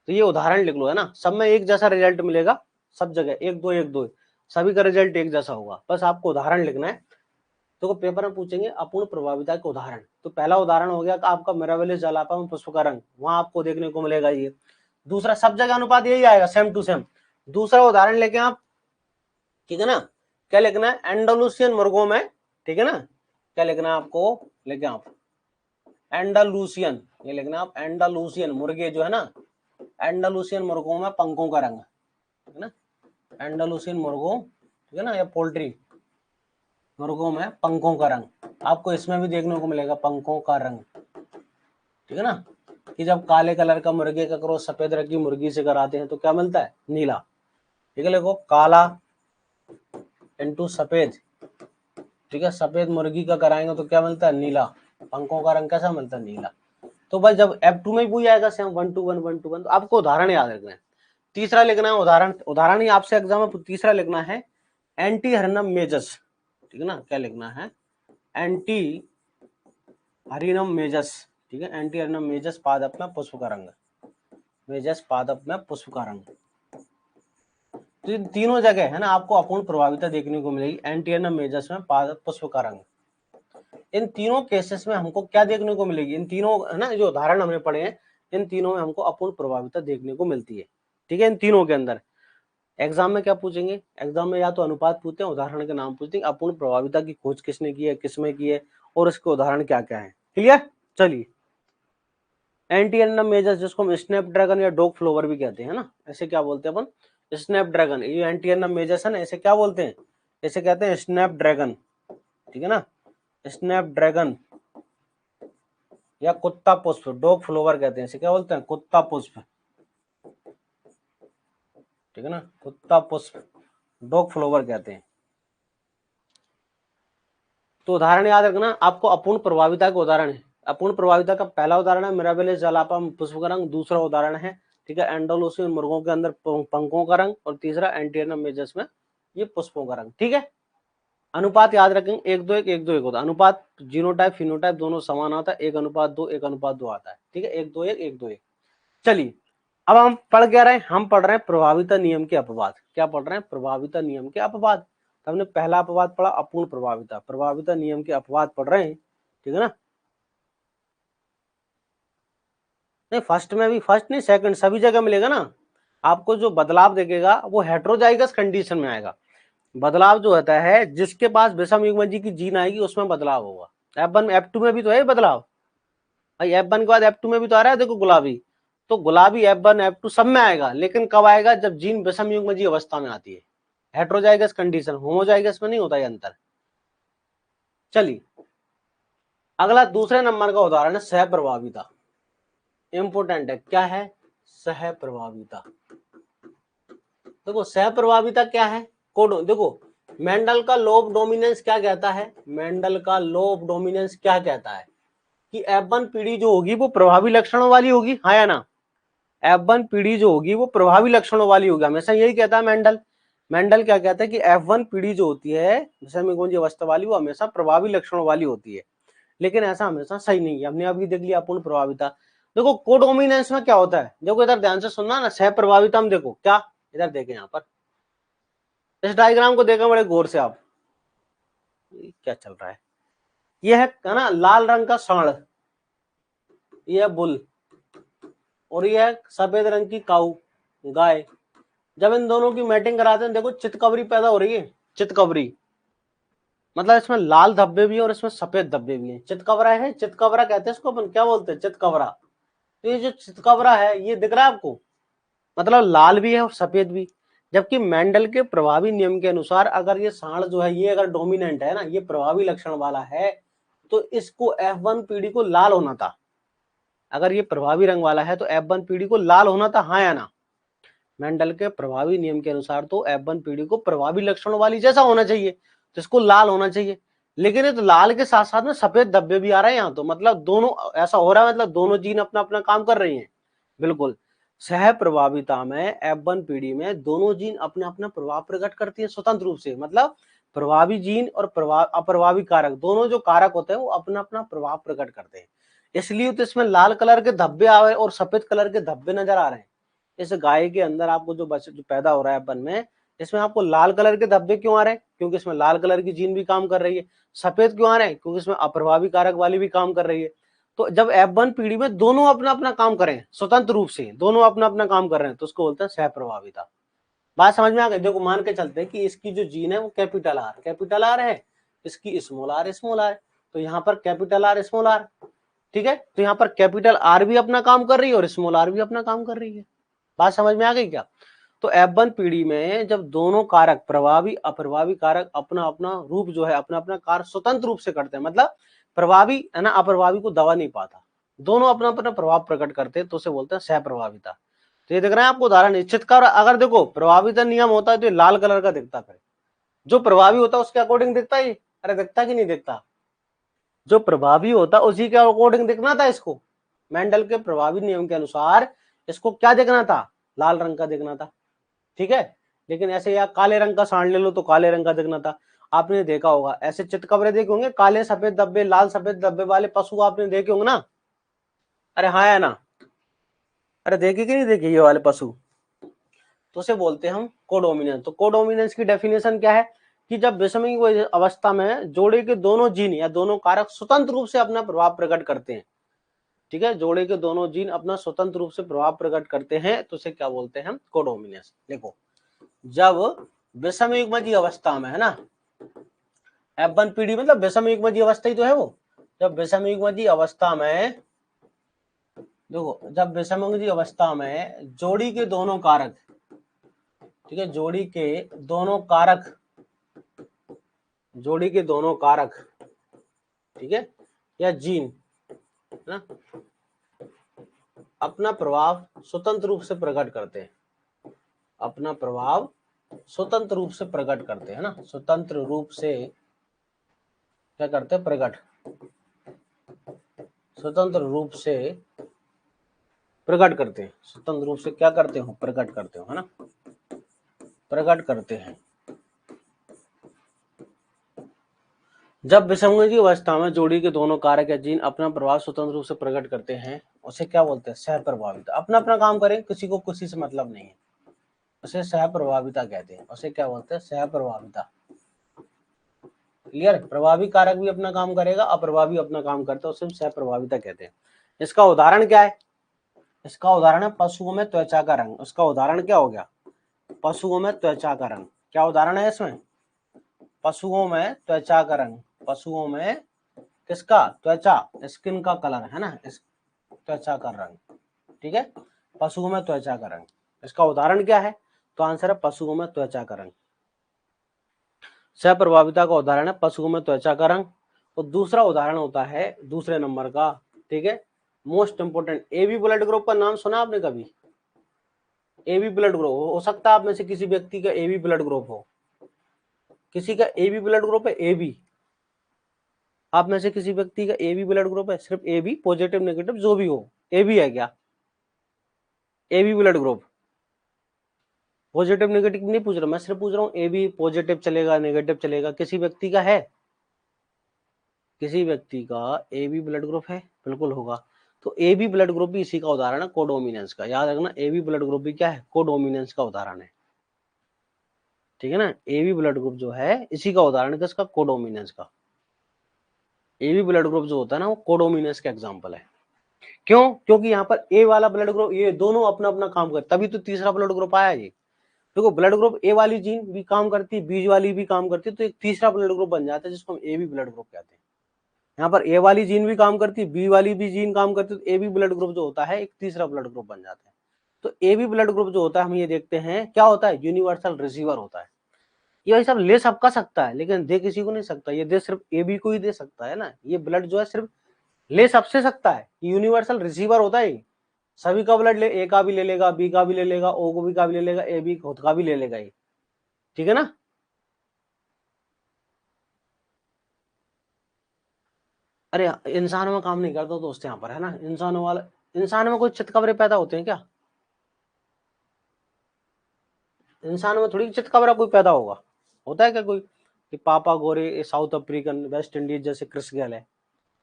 तो ये उदाहरण लिख लो, है ना, सब में एक जैसा रिजल्ट मिलेगा, सब जगह 1-2-1-2, सभी का रिजल्ट एक जैसा होगा, बस आपको उदाहरण लिखना है। तो पेपर में पूछेंगे अपूर्ण प्रभाविता के उदाहरण। तो पहला उदाहरण हो गया कि आपका मिराबेलिस जलापा में पुष्प का रंग, वहां आपको देखने को मिलेगा ये। दूसरा, सब जगह अनुपात यही आएगा, सेम टू सेम। दूसरा उदाहरण लेके आप, ठीक है ना, क्या लिखना है, एंडालुसियन मुर्गों में, ठीक है ना, क्या लिखना है आपको, लेके आप एंडालुसियन, ये लिखना आप एंडालुसियन मुर्गे जो है ना, एंडालुसियन मुर्गों में पंखों का रंग, ठीक है ना, एंडालुसियन मुर्गों, ठीक है ना, या पोल्ट्री मुर्गों में पंखों का रंग, आपको इसमें भी देखने को मिलेगा पंखों का रंग, ठीक है ना, कि जब काले कलर का मुर्गे का क्रॉस सफेद रंग की मुर्गी से कराते हैं तो क्या मिलता है, नीला। ठीक है, देखो काला इंटू सफेद, ठीक है, सफेद मुर्गी का कराएंगे तो क्या मिलता है, नीला। पंखों का रंग कैसा मिलता है, नीला। तो भाई जब F2 में भी आएगा सेम 1-2-1 1-2-1, तो आपको उदाहरण याद रखना है। तीसरा लिखना है उदाहरण, उदाहरण ही आपसे एग्जाम में तीसरा लिखना है, एंटी हरिनम मेजस, ठीक है ना, क्या लिखना है, एंटी हरिनम मेजस, ठीक है, एंटी हरिनम मेजस पादप में पुष्प का रंग, मेजस पादप में पुष्प का रंग। तो इन तीनों जगह है ना आपको अपूर्ण प्रभाविता देखने को मिलेगी, एंटी हरिनम मेजस में पादप पुष्प का रंग। इन तीनों केसेस में हमको क्या देखने को मिलेगी, इन तीनों, है ना, जो उदाहरण हमने पढ़े हैं, इन तीनों में हमको अपूर्ण प्रभाविता देखने को मिलती है। ठीक है, इन तीनों के अंदर एग्जाम में क्या पूछेंगे, एग्जाम में या तो अनुपात पूछते हैं, उदाहरण के नाम पूछते हैं, अपूर्ण प्रभाविता की खोज किसने की है, किसमें की है, और इसके उदाहरण क्या क्या है। क्लियर? चलिए, एंटी हरिनम मेजस, जिसको हम स्नैपड्रैगन या डॉग फ्लोवर भी कहते हैं ना, ऐसे क्या बोलते हैं अपन, स्नैपड्रैगन, ये एंटी हरिनम मेजस है ना, ऐसे क्या बोलते हैं, ऐसे कहते हैं स्नैपड्रैगन, ठीक है ना, स्नैपड्रैगन या कुत्ता पुष्प, डॉग फ्लोवर कहते हैं, इसे क्या बोलते हैं, कुत्ता पुष्प, ठीक है ना, कुत्ता पुष्प, डॉग फ्लोवर कहते हैं। तो उदाहरण याद रखना आपको, अपूर्ण प्रभाविता का उदाहरण है, अपूर्ण प्रभाविता का पहला उदाहरण है मिराबेलिस जलापा पुष्प का रंग, दूसरा उदाहरण है, ठीक है, एंडालुसियन मुर्गों के अंदर पंखों का रंग, और तीसरा एंटी हरिनम मेजस में ये पुष्पों का रंग। ठीक है, अनुपात याद रखेंगे, 1-2-1 1-2-1 होता है, अनुपात जीनोटाइप फिनोटाइप दोनों समान आता है, 1:2 1:2 आता है। ठीक है, 1-2-1 1-2-1। चलिए, अब हम पढ़ क्या रहे हैं, हम पढ़ रहे हैं प्रभाविता नियम के अपवाद। क्या पढ़ रहे हैं, प्रभाविता नियम के अपवाद। तो हमने पहला अपवाद पढ़ा अपूर्ण प्रभाविता, प्रभाविता नियम के अपवाद पढ़ रहे हैं, ठीक है ना। नहीं, फर्स्ट में भी, फर्स्ट नहीं सेकंड सभी जगह मिलेगा ना आपको, जो बदलाव देखेगा वो हेटेरोजाइगस कंडीशन में आएगा। बदलाव जो होता है, जिसके पास विषम युग्मजी की जीन आएगी उसमें बदलाव होगा। F1 F2 में भी तो है बदलाव भाई, F1 के बाद F2 में भी तो आ रहा है, देखो गुलाबी, तो गुलाबी F1 F2 सब में आएगा, लेकिन कब आएगा, जब जीन विषम युग्मजी अवस्था में आती है, हेटेरोजाइगस कंडीशन, होमोजाइगस में नहीं होता ये अंतर। चलिए, अगला दूसरे नंबर का उदाहरण है सहप्रभाविता, इंपोर्टेंट है, क्या है, सहप्रभाविता। देखो सहप्रभाविता क्या है, कोड देखो, मेंडल का लॉ ऑफ डोमिनेंस क्या कहता है, मेंडल का लॉ ऑफ डोमिनेंस क्या कहता है कि F1 पीढ़ी जो होगी वो प्रभावी लक्षणों वाली होगी, हाँ या ना, F1 पीढ़ी जो होगी वो प्रभावी लक्षणों वाली होगी, हमेशा यही कहता है मेंडल। मेंडल क्या कहता है कि F1 पीढ़ी जो होती है विषम अवस्था वाली, वो हमेशा प्रभावी लक्षणों वाली होती है, लेकिन ऐसा हमेशा सही नहीं है। हमने अभी देख लिया अपूर्ण प्रभाविता, देखो कोडोमिनेंस में क्या होता है, देखो इधर ध्यान से सुनना ना, सह प्रभाविता में देखो क्या, इधर देखें यहाँ पर इस डायग्राम को देखें बड़े गौर से आप, क्या चल रहा है, यह है ना लाल रंग का सांड, यह बुल, और यह सफेद रंग की काऊ गाय। जब इन दोनों की मैटिंग कराते हैं देखो चितकबरी पैदा हो रही है, चितकबरी मतलब इसमें लाल धब्बे भी है और इसमें सफेद धब्बे भी हैं। चितकबरा है, चितकबरा कहते हैं इसको, अपन क्या बोलते हैं, चितकबरा। तो ये जो चितकबरा है ये दिख रहा है आपको, मतलब लाल भी है और सफेद भी। जबकि मेंडल के प्रभावी नियम के अनुसार अगर ये सांड जो है ये अगर डोमिनेंट है ना, ये प्रभावी लक्षण वाला है, तो इसको F1 पीढ़ी को लाल होना था। अगर ये प्रभावी रंग वाला है तो F1 पीढ़ी को लाल होना था, हाँ या ना। मेंडल के प्रभावी नियम के अनुसार तो F1 पीढ़ी को प्रभावी लक्षणों वाली जैसा होना चाहिए, तो इसको लाल होना चाहिए। लेकिन ये तो लाल के साथ साथ में सफेद धब्बे भी आ रहे हैं यहाँ, तो मतलब दोनों ऐसा हो रहा है, मतलब दोनों जीन अपना अपना काम कर रही हैं। बिल्कुल, सह प्रभाविता में F1 पीढ़ी में दोनों जीन अपना अपना प्रभाव प्रकट करती है स्वतंत्र रूप से, मतलब प्रभावी जीन और अप्रभावी कारक दोनों जो कारक होते हैं वो अपना अपना प्रभाव प्रकट करते हैं। इसलिए तो इसमें लाल कलर के धब्बे आ रहे हैं और सफेद कलर के धब्बे नजर आ रहे हैं। इस गाय के अंदर आपको जो पैदा हो रहा है F1 में, इसमें आपको लाल कलर के धब्बे क्यों आ रहे हैं, क्योंकि इसमें लाल कलर की जीन भी काम कर रही है। सफेद क्यों आ रहे हैं, क्योंकि इसमें अप्रभावी कारक वाली भी काम कर रही है। तो जब F1 पीढ़ी में दोनों अपना अपना काम करें स्वतंत्र रूप से, दोनों अपना अपना काम कर रहे हैं, तो उसको बोलते हैं सह प्रभाविता। बात समझ में आ गई। देखो मान के चलते हैं कि इसकी जो जीन है वो कैपिटल आर है, इसकी स्मॉल आर, तो यहाँ पर कैपिटल आर स्मॉल आर, ठीक है। तो यहाँ पर कैपिटल आर भी अपना काम कर रही है और स्मॉल आर भी अपना काम कर रही है। बात समझ में आ गई क्या। तो F1 पीढ़ी में जब दोनों कारक प्रभावी अप्रभावी कारक अपना अपना रूप जो है अपना अपना कार्य स्वतंत्र रूप से करते हैं, मतलब प्रभावी है ना अप्रभावी को दबा नहीं पाता, दोनों अपना अपना प्रभाव प्रकट करते हैं, तो उसे बोलते हैं सह प्रभाविता। तो ये देख रहे हैं आपको उदाहरण, निश्चित कर अगर देखो प्रभाविता नियम होता है तो ये लाल कलर का दिखता, फिर जो प्रभावी होता है उसके अकॉर्डिंग दिखता है, अरे दिखता कि नहीं दिखता, जो प्रभावी होता उसी के अकॉर्डिंग दिखना था इसको। मेंडल के प्रभावी नियम के अनुसार इसको क्या दिखना था, लाल रंग का दिखना था, ठीक है। लेकिन ऐसे या काले रंग का सांड ले लो तो काले रंग का दिखना था। आपने देखा होगा ऐसे चितकबरे देखे होंगे, काले सफेद धब्बे लाल सफेद धब्बे वाले पशु आपने देखे होंगे ना, अरे हाँ या ना, अरे देखे कि नहीं देखे ये वाले पशु, तो उसे बोलते हैं हम कोडोमिनेंस। तो कोडोमिनेंस की डेफिनेशन क्या है कि जब विषमिक अवस्था में जोड़े के दोनों जीन या दोनों कारक स्वतंत्र रूप से अपना प्रभाव प्रकट करते हैं, ठीक है, जोड़े के दोनों जीन अपना स्वतंत्र रूप से प्रभाव प्रकट करते हैं, तो उसे क्या बोलते हैं हम, कोडोमिनेंस। देखो जब विषम युग्मजीय अवस्था में है ना, F1 पीढ़ी मतलब विषम युग्मजीय अवस्था ही तो है वो। जब विषम युग्मजीय अवस्था में देखो, जब विषम युग्मजीय अवस्था में जोड़ी के दोनों कारक, ठीक है, जोड़ी के दोनों कारक, ठीक है, या जीन है ना अपना प्रभाव स्वतंत्र रूप से प्रकट करते हैं, अपना प्रभाव स्वतंत्र रूप से प्रकट करते हैं ना, स्वतंत्र रूप से क्या करते हैं, प्रकट, स्वतंत्र रूप से प्रकट करते हैं, स्वतंत्र रूप से क्या करते हो, प्रकट करते हो, है ना, प्रकट करते हैं। जब विसंयोजी अवस्था में जोड़ी के दोनों कारक या जीन अपना प्रभाव स्वतंत्र रूप से प्रकट करते हैं, उसे क्या बोलते हैं, सह प्रभाविता। अपना अपना काम करें, किसी को किसी से मतलब नहीं है, उसे सह प्रभाविता कहते हैं। उसे क्या बोलते हैं, सह प्रभाविता। क्लियर, प्रभावी कारक भी अपना काम करेगा, अप्रभावी अपना काम करता है, उसे सह प्रभाविता कहते हैं। इसका उदाहरण क्या है, इसका उदाहरण है पशुओं में त्वचा का रंग। उसका उदाहरण क्या हो गया, पशुओं में त्वचा का रंग। क्या उदाहरण है इसमें, पशुओं में त्वचा का रंग, पशुओं में किसका, त्वचा, स्किन का कलर है ना, इस त्वचा का रंग, ठीक है, पशुओं में त्वचा का रंग। इसका उदाहरण क्या है, तो आंसर है पशुओं में त्वचा का रंग। सह प्रभाविता का उदाहरण है पशुओं में त्वचा का रंग। और दूसरा उदाहरण होता है दूसरे नंबर का, ठीक है, most important, AB blood group का नाम सुना आपने कभी, एबी ब्लड ग्रुप हो सकता है आप में से किसी व्यक्ति का एबी ब्लड ग्रुप हो, किसी का एबी ब्लड ग्रुप है, एबी, आप में से किसी व्यक्ति का एबी ब्लड ग्रुप है, सिर्फ एबी, पॉजिटिव नेगेटिव जो भी हो, एबी है क्या, AB blood group, positive negative नहीं पूछ रहा मैं, सिर्फ पूछ रहा हूँ एबी पॉजिटिव चलेगा नेगेटिव चलेगा, किसी व्यक्ति का है, किसी व्यक्ति का एबी ब्लड ग्रुप है, बिल्कुल होगा। तो ए बी ब्लड ग्रुप भी इसी का उदाहरण है, कोडोमिनेंस का। याद रखना, ए बी ब्लड ग्रुप भी क्या है, कोडोमिनेंस का उदाहरण है, ठीक है ना। ए बी ब्लड ग्रुप जो है इसी का उदाहरण है, किसका, कोडोमिनेंस का। ए बी ब्लड ग्रुप जो होता है ना, वो कोडोमिनेंस का एग्जाम्पल है। क्यों? क्योंकि यहाँ पर ए वाला ब्लड ग्रुप, ये दोनों अपना अपना काम करते, तभी तो तीसरा ब्लड ग्रुप आया ये। देखो ब्लड ग्रुप ए वाली जीन भी काम करती है, बी वाली भी काम करती है, तो एक तीसरा ब्लड ग्रुप बन जाता है जिसको हम ए बी ब्लड ग्रुप कहते हैं। यहाँ पर ए वाली जीन भी काम करती है, बी वाली भी जीन काम करती है, तो ए बी ब्लड ग्रुप जो होता है एक तीसरा ब्लड ग्रुप बन जाता है। तो ए बी ब्लड ग्रुप जो होता है, हम ये देखते हैं क्या होता है, यूनिवर्सल रिसीवर होता है। ये भाई साहब ले सबका सकता है, लेकिन दे किसी को नहीं सकता, ये दे सिर्फ ए बी को ही दे सकता है ना। ये ब्लड जो है सिर्फ ले सबसे सकता है, यूनिवर्सल रिसीवर होता है। सभी का ब्लड ले, ए का भी ले लेगा, बी का भी ले लेगा, ओ को भी का भी ले लेगा, ए बी खुद का भी ले लेगा ये, ठीक है ना। अरे इंसानों में काम नहीं करता दोस्त यहाँ पर, है ना। इंसानों वाला, इंसान में कोई चितकबरे पैदा होते हैं क्या? इंसान में थोड़ी चितकबरा कोई पैदा होगा, होता है क्या कोई, कि पापा गोरे साउथ अफ्रीकन वेस्ट इंडीज जैसे क्रिस गेल है,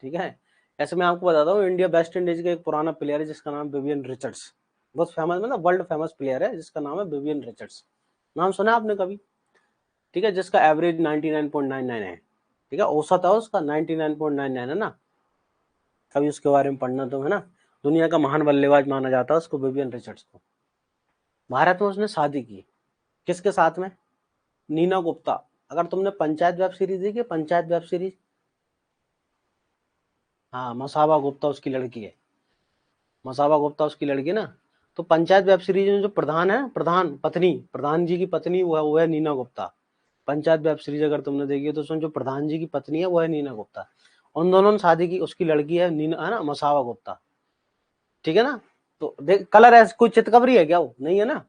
ठीक है। ऐसे मैं आपको बताता हूँ, इंडिया वेस्ट इंडीज का एक पुराना प्लेयर है जिसका नाम विवियन रिचर्ड्स, बहुत फेमस, मतलब वर्ल्ड फेमस प्लेयर है जिसका नाम है विवियन रिचर्ड्स। नाम सुना आपने कभी? ठीक है, जिसका एवरेज 99.99 है, ठीक है, औसत है उसका 99.99 है ना। कभी उसके बारे में पढ़ना तो, है ना। दुनिया का महान बल्लेबाज माना जाता है उसको, विवियन रिचर्ड्स को। भारत में उसने शादी की, किसके साथ में, नीना गुप्ता। अगर तुमने पंचायत वेब सीरीज देखी है, पंचायत वेब सीरीज, हाँ, मसाबा गुप्ता उसकी लड़की है, मसाबा गुप्ता उसकी लड़की ना। तो पंचायत वेब सीरीज में जो प्रधान है, प्रधान पत्नी, प्रधान जी की पत्नी वो है नीना गुप्ता। पंचायत वेब सीरीज अगर तुमने देखी है तो उसमें जो प्रधान जी की पत्नी है वो है नीना गुप्ता। उन दोनों ने शादी की, उसकी लड़की है नीना, है ना, मसाबा गुप्ता, ठीक है ना। तो देख कलर है, कोई चितकबरी है क्या, वो नहीं है ना।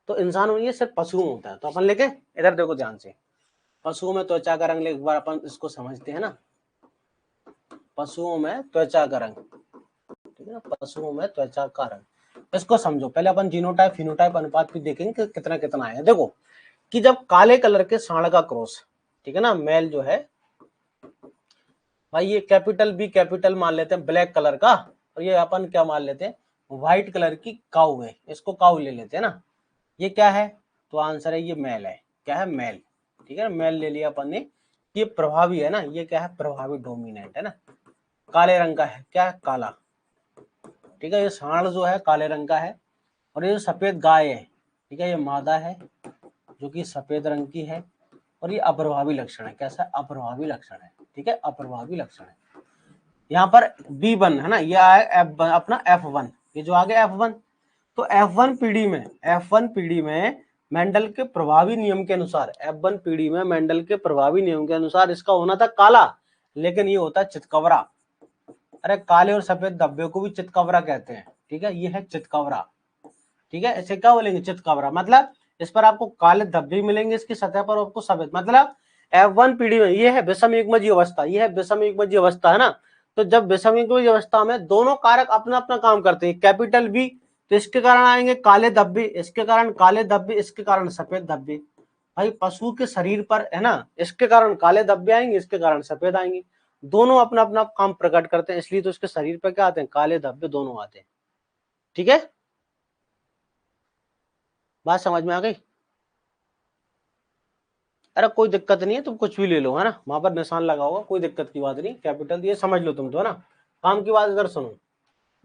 तो इंसान में ये सिर्फ पशुओं में होता है। तो अपन लेके इधर देखो ध्यान से, पशुओं में त्वचा का रंग, एक बार अपन इसको समझते हैं ना। पशुओं में त्वचा का रंग, ठीक है ना, पशुओं में त्वचा का रंग, इसको समझो। पहले अपन जीनोटाइप फिनोटाइप अनुपात भी देखेंगे कि कितना कितना है। देखो कि जब काले कलर के सांड का क्रॉस, ठीक है ना, मेल जो है भाई, ये कैपिटल बी कैपिटल मान लेते हैं ब्लैक कलर का, और ये अपन क्या मान लेते हैं, व्हाइट कलर की काऊ है, इसको काऊ ले लेते हैं ना। ये क्या है, तो आंसर है ये मेल है, क्या है, मेल, ठीक है ना, मेल ले लिया अपन ने। ये प्रभावी है ना, ये क्या है, प्रभावी डोमिनेंट है ना, काले रंग का है, क्या है, काला, ठीक है। ये सांड जो है काले रंग का है, और ये जो सफेद गाय है, ठीक है, ये मादा है जो कि सफेद रंग की है, और ये अप्रभावी लक्षण है, कैसा, अप्रभावी लक्षण है, ठीक है, अप्रभावी लक्षण है। यहाँ पर B1 है ना, ये आया F1, अपना F1, ये जो आगे F1, तो F1 पीढ़ी में, F1 पीढ़ी में मेंडल के प्रभावी नियम के अनुसार, F1 पीढ़ी में मेंडल के प्रभावी नियम के अनुसार इसका होना था काला, लेकिन ये होता है चितकबरा। अरे काले और सफेद धब्बे को भी चितकबरा कहते हैं, ठीक है, ये है चितकबरा, ठीक है। इसे क्या बोलेंगे, चितकबरा, मतलब इस पर आपको काले धब्बे मिलेंगे इसकी सतह पर, आपको सफेद, मतलब F1 पीढ़ी में ये है विषम एकमजीय अवस्था, ये है विषम एकमजीय अवस्था, है ना। तो जब विषम एकमजीय अवस्था में दोनों कारक अपना अपना काम करते हैं, कैपिटल बी, तो इसके कारण आएंगे काले धब्बे, इसके कारण काले धब्बे, इसके कारण सफेद धब्बे। भाई पशु के शरीर पर, है ना, इसके कारण काले धब्बे आएंगे, इसके कारण सफेद आएंगे, दोनों अपना अपना काम प्रकट करते हैं, इसलिए तो इसके शरीर पर क्या आते हैं, काले धब्बे दोनों आते हैं, ठीक है। बात समझ में आ गई? अरे कोई दिक्कत नहीं है, तुम कुछ भी ले लो, है ना, वहां पर निशान लगा होगा, कोई दिक्कत की बात नहीं, कैपिटल ये समझ लो तुम तो, है ना। काम की बात इधर सुनो,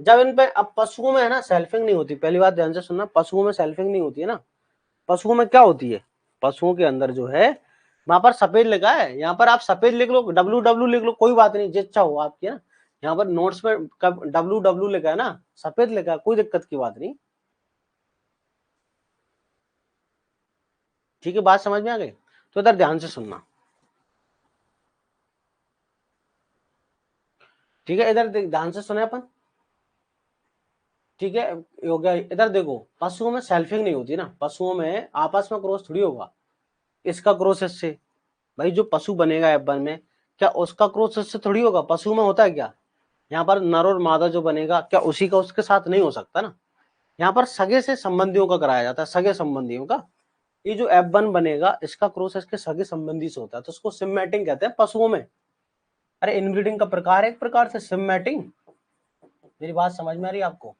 जब इन पे, अब पशुओं में है ना सेल्फिंग नहीं होती, पहली बात ध्यान से सुनना, पशुओं में सेल्फिंग नहीं होती है ना। पशुओं में क्या होती है, पशुओं के अंदर जो है, वहां पर सफेद लिखा है, यहाँ पर आप सफेद लिख लो, WW लिख लो, कोई बात नहीं, जिच्छा हो आपकी, है ना। यहाँ पर नोट्स में WW लिखा है ना, सफेद लिखा है, कोई दिक्कत की बात नहीं, ठीक है। बात समझ में आ गई? तो इधर ध्यान से सुनना, ठीक है, इधर ध्यान से सुने अपन, ठीक है, हो गया। इधर देखो, पशुओं में सेल्फिंग नहीं होती ना, पशुओं में आपस में क्रॉस थोड़ी होगा, इसका क्रॉस इससे, भाई जो पशु बनेगा एप्पल में, क्या उसका क्रॉस इससे थोड़ी होगा, पशु में होता है क्या, यहाँ पर नर और मादा जो बनेगा, क्या उसी का उसके साथ नहीं हो सकता ना। यहाँ पर सगे से संबंधियों का कराया जाता है, सगे संबंधियों का। ये जो F1 बनेगा, इसका क्रॉस इसके सगे संबंधी से होता है, तो उसको सिमेटिंग कहते हैं पशुओं में। अरे इनब्रीडिंग का प्रकार है एक प्रकार से सिमेटिंग, मेरी बात समझ में आ रही है आपको?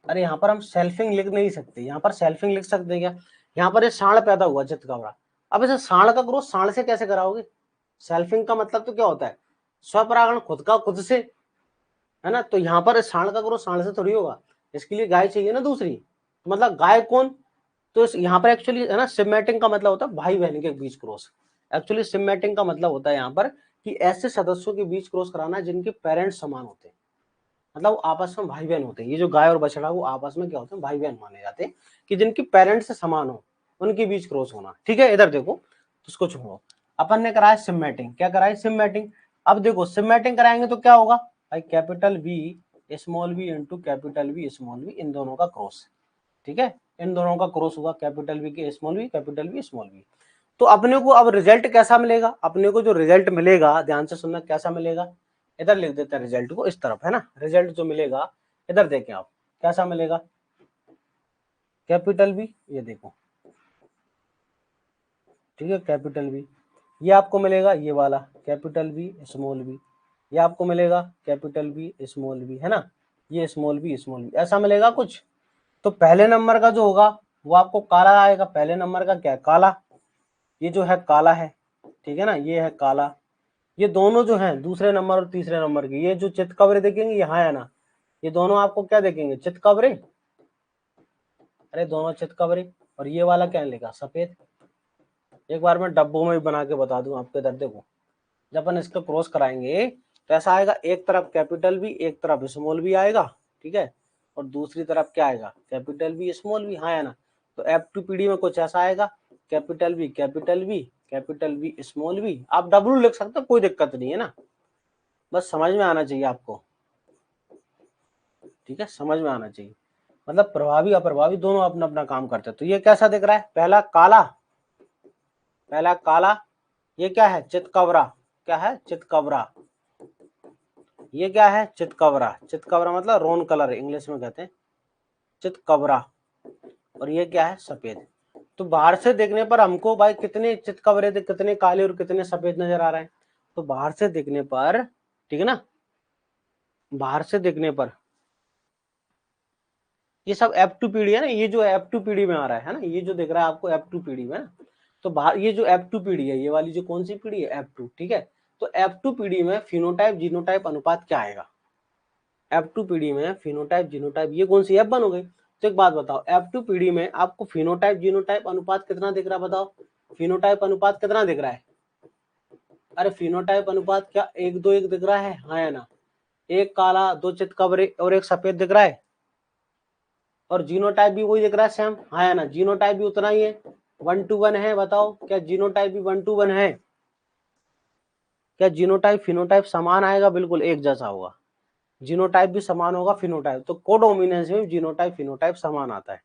अरे यहाँ पर हम सेल्फिंग लिख नहीं सकते, यहाँ पर सेल्फिंग लिख सकते क्या? यहाँ पर ये सांड पैदा हुआ चितकबरा, अब इसे सांड का ग्रोथ सांड से कैसे कराओगे? सेल्फिंग का मतलब तो क्या होता है? स्वपरागण खुद का खुद से, है ना? तो यहाँ पर सांड का ग्रोथ सांड से थोड़ी होगा, इसके लिए गाय चाहिए ना दूसरी, तो मतलब गाय कौन? तो यहाँ पर एक्चुअली है ना, सिमेटिंग का मतलब होता है भाई बहन के बीच क्रॉस। एक्चुअली सिमेटिंग का मतलब होता है यहाँ पर कि ऐसे सदस्यों के बीच क्रॉस कराना जिनके पेरेंट्स समान होते हैं, मतलब आपस में भाई बहन होते हैं। ये जो गाय और बछड़ा वो आपस में क्या होते हैं? भाई बहन माने जाते हैं, कि जिनकी पेरेंट्स से समान हो उनके बीच क्रॉस होना। ठीक है, इधर देखो, तो उसको छोड़ो, अपन ने कराया सिमेटिंग। क्या कराया? सिमेटिंग। अब देखो सिमेटिंग कराएंगे तो क्या होगा भाई? Capital B small B into capital B small B, इन दोनों का क्रॉस। ठीक है, इन दोनों का क्रॉस होगा, कैपिटल बी के small B, capital B small b. तो अपने को अब रिजल्ट कैसा मिलेगा? अपने को जो रिजल्ट मिलेगा, ध्यान से सुनना, कैसा मिलेगा? इधर लिख देते हैं रिजल्ट को, इस तरफ, है ना? रिजल्ट जो मिलेगा इधर देखें आप, कैसा मिलेगा? कैपिटल बी, ये देखो, ठीक है, कैपिटल बी। ये आपको मिलेगा ये वाला कैपिटल बी स्मॉल बी, ये आपको मिलेगा कैपिटल बी स्मॉल बी, है ना? ये स्मॉल बी स्मॉल बी, ऐसा मिलेगा कुछ। तो पहले नंबर का जो होगा वो आपको काला आएगा। पहले नंबर का क्या है? काला। ये जो है काला है, ठीक है ना, ये है काला। ये दोनों जो हैं दूसरे नंबर और तीसरे नंबर के, ये जो चितकबरे देखेंगे यहाँ है ना, ये दोनों आपको क्या देखेंगे? चितकबरे। अरे दोनों चितकबरे। और ये वाला क्या लिखा? सफेद। एक बार मैं डब्बों में भी बना के बता दूं आपके, इधर देखो, जब अपन इसका क्रॉस कराएंगे तो ऐसा आएगा, एक तरफ कैपिटल बी एक तरफ स्मॉल बी आएगा, ठीक है, और दूसरी तरफ क्या आएगा? कैपिटल बी स्मॉल बी, हाँ है ना? तो F2PD में कुछ ऐसा आएगा, capital B capital B capital B small b. आप डब्लू लिख सकते हो, कोई दिक्कत नहीं है ना, बस समझ में आना चाहिए आपको। ठीक है, समझ में आना चाहिए, मतलब प्रभावी अप्रभावी दोनों अपना अपना काम करते हैं। तो ये कैसा दिख रहा है? पहला काला, पहला काला, ये क्या है? चितकबरा। क्या है? चितकबरा। ये क्या है? चितकबरा। चितकबरा मतलब रोन कलर, इंग्लिश में कहते हैं चितकबरा। और ये क्या है? सफेद। तो बाहर से देखने पर हमको भाई कितने चितकबरे थे, कितने काले और कितने सफेद नजर आ रहे हैं? तो बाहर से देखने पर, ठीक है ना, बाहर से देखने पर ये सब F2PD है ना, ये जो F2PD में आ रहा है ना, ये जो दिख रहा है आपको F2PD में, तो बाहर ये जो F2PD है, ये वाली जो कौन सी पीढ़ी है? F2, ठीक है। तो F2PD में फिनोटाइप जीनोटाइप अनुपात क्या आएगा? F2PD में फिनोटाइप जीनोटाइप, ये कौन सी F1 हो गई। तो एक बात बताओ, F2PD में आपको फिनोटाइप जीनोटाइप अनुपात कितना दिख रहा है? बताओ, फिनोटाइप अनुपात कितना दिख रहा है? अरे फिनोटाइप अनुपात क्या 1-2-1 दिख रहा है? हाँ या ना? एक काला, दो चितकबरे और एक सफेद दिख रहा है, और जीनोटाइप भी वही दिख रहा है सेम, हाँ या ना? जीनोटाइप भी उतना ही है, 1:1 है। बताओ, क्या जीनोटाइप भी 1:1 है? क्या जीनोटाइप फिनोटाइप समान आएगा? बिल्कुल एक जैसा होगा, जीनोटाइप भी समान होगा, फिनोटाइप, तो कोडोमिनेंस में जीनोटाइप फिनोटाइप समान आता है।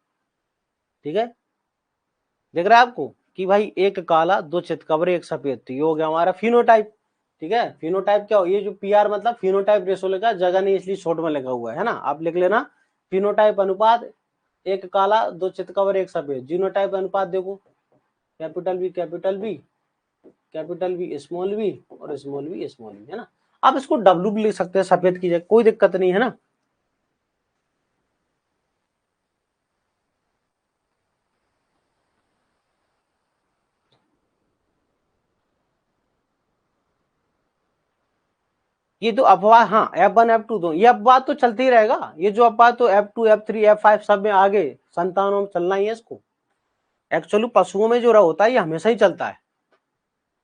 ठीक है, देख रहा है आपको कि भाई एक काला, दो चितकबरे, एक सफेद, तो ये हो गया हमारा फिनोटाइप। ठीक है, फिनोटाइप क्या हो, ये जो PR मतलब फिनोटाइप रेशो लिखा, जगह नहीं इसलिए शॉर्ट में लिखा हुआ है ना, आप लिख लेना फिनोटाइप अनुपात, एक काला, दो चितकबरे, एक सफेद। जीनोटाइप अनुपात देखो, capital B capital B capital B small b और स्मॉल बी स्मॉल बी, है ना? आप इसको डब्ल्यू भी लिख सकते हैं सफेद की जगह, कोई दिक्कत नहीं है ना। ये तो अफवाह, हाँ F1 F2 दो, ये अपवाद तो चलते ही रहेगा, ये जो अपवाद तो F2 F3 F5 सब में आगे संतानों में चलना ही है इसको। एक्चुअली पशुओं में जो रहा होता है ये हमेशा ही चलता है,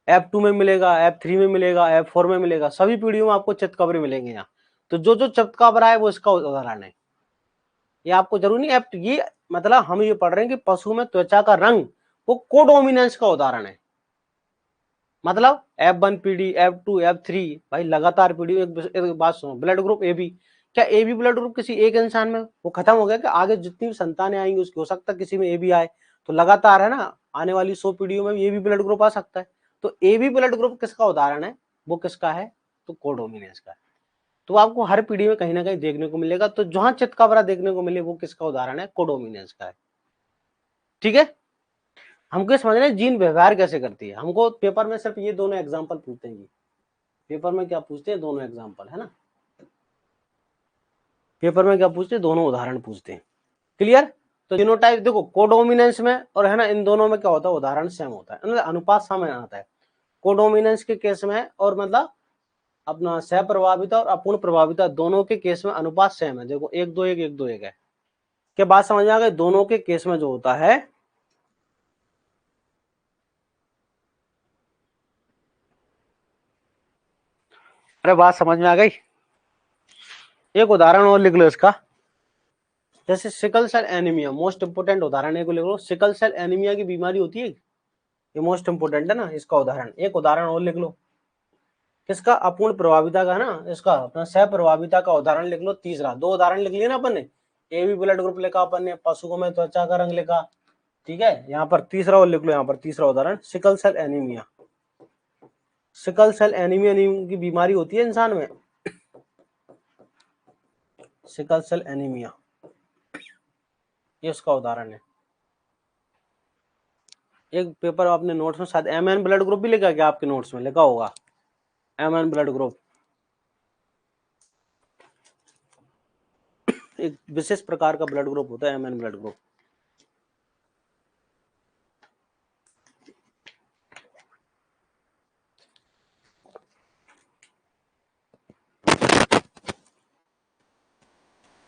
F2 में मिलेगा, F3 में मिलेगा, F4 में मिलेगा, सभी पीढ़ियों में आपको चितकबरे मिलेंगे यहाँ। तो जो जो चितकबरा है वो इसका उदाहरण है, ये आपको जरूरी नहीं। ये मतलब हम ये पढ़ रहे हैं कि पशु में त्वचा का रंग वो कोडोमिनेंस का उदाहरण है, मतलब F1PD F2 F3, भाई लगातार पीढ़ी। एक बात सुनो, ब्लड ग्रुप AB, क्या AB ब्लड ग्रुप किसी एक इंसान में वो खत्म हो गया? कि आगे जितनी भी संतानें आएंगी उसकी हो सकता है किसी में AB आए, तो लगातार है ना, आने वाली 100 पीढ़ियों में AB ब्लड ग्रुप आ सकता है। तो AB ब्लड ग्रुप किसका उदाहरण है? वो किसका है? तो कोडोमिनेंस का है। तो आपको हर पीढ़ी में कहीं ना कहीं देखने को मिलेगा, तो जहां चितकबरा देखने को मिले वो किसका उदाहरण है? कोडोमिनेंस का है। ठीक है, हमको ये समझना है जीन व्यवहार कैसे करती है। हमको पेपर में सिर्फ ये दोनों एग्जाम्पल पूछते हैं, पेपर में क्या पूछते हैं? दोनों एग्जाम्पल, है ना। पेपर में क्या पूछते हैं, दोनों उदाहरण पूछते हैं। क्लियर। तो जीनोटाइप देखो कोडोमिनेंस में और है ना, इन दोनों में क्या होता है, उदाहरण सेम होता है, मतलब अनुपात सामने आता है। कोडोमिनेंस के केस में और मतलब अपना सह प्रभाविता और अपूर्ण प्रभाविता दोनों के केस में अनुपात सेम है। देखो 1-2-1 1-2-1 है। क्या बात समझ में आ गई। दोनों के केस में जो होता है, अरे बात समझ में आ गई। एक उदाहरण और लिख लो इसका, जैसे sickle cell anaemia, most important उदाहरण है को लिख लो। सिकल सेल एनीमिया की बीमारी होती है, ये मोस्ट इंपोर्टेंट है ना, इसका उदाहरण। एक उदाहरण और लिख लो किसका, अपूर्ण प्रभाविता का ना, इसका अपना सह प्रभाविता का उदाहरण लिख लो। तीसरा, दो उदाहरण लिख लिए ना अपन ने, ए बी ब्लड ग्रुप लिखा अपन ने, पशुओं में त्वचा का रंग लिखा, ठीक है। यहाँ पर तीसरा और लिख लो, यहाँ पर तीसरा उदाहरण sickle cell anaemia. Sickle cell anaemia की बीमारी होती है इंसान में, सिकल सेल एनीमिया, ये उसका उदाहरण है। एक पेपर आपने नोट्स में शायद एमएन ब्लड ग्रुप भी लिखा क्या, आपके नोट्स में लिखा होगा एमएन ब्लड ग्रुप, एक विशेष प्रकार का ब्लड ग्रुप होता है एमएन ब्लड ग्रुप।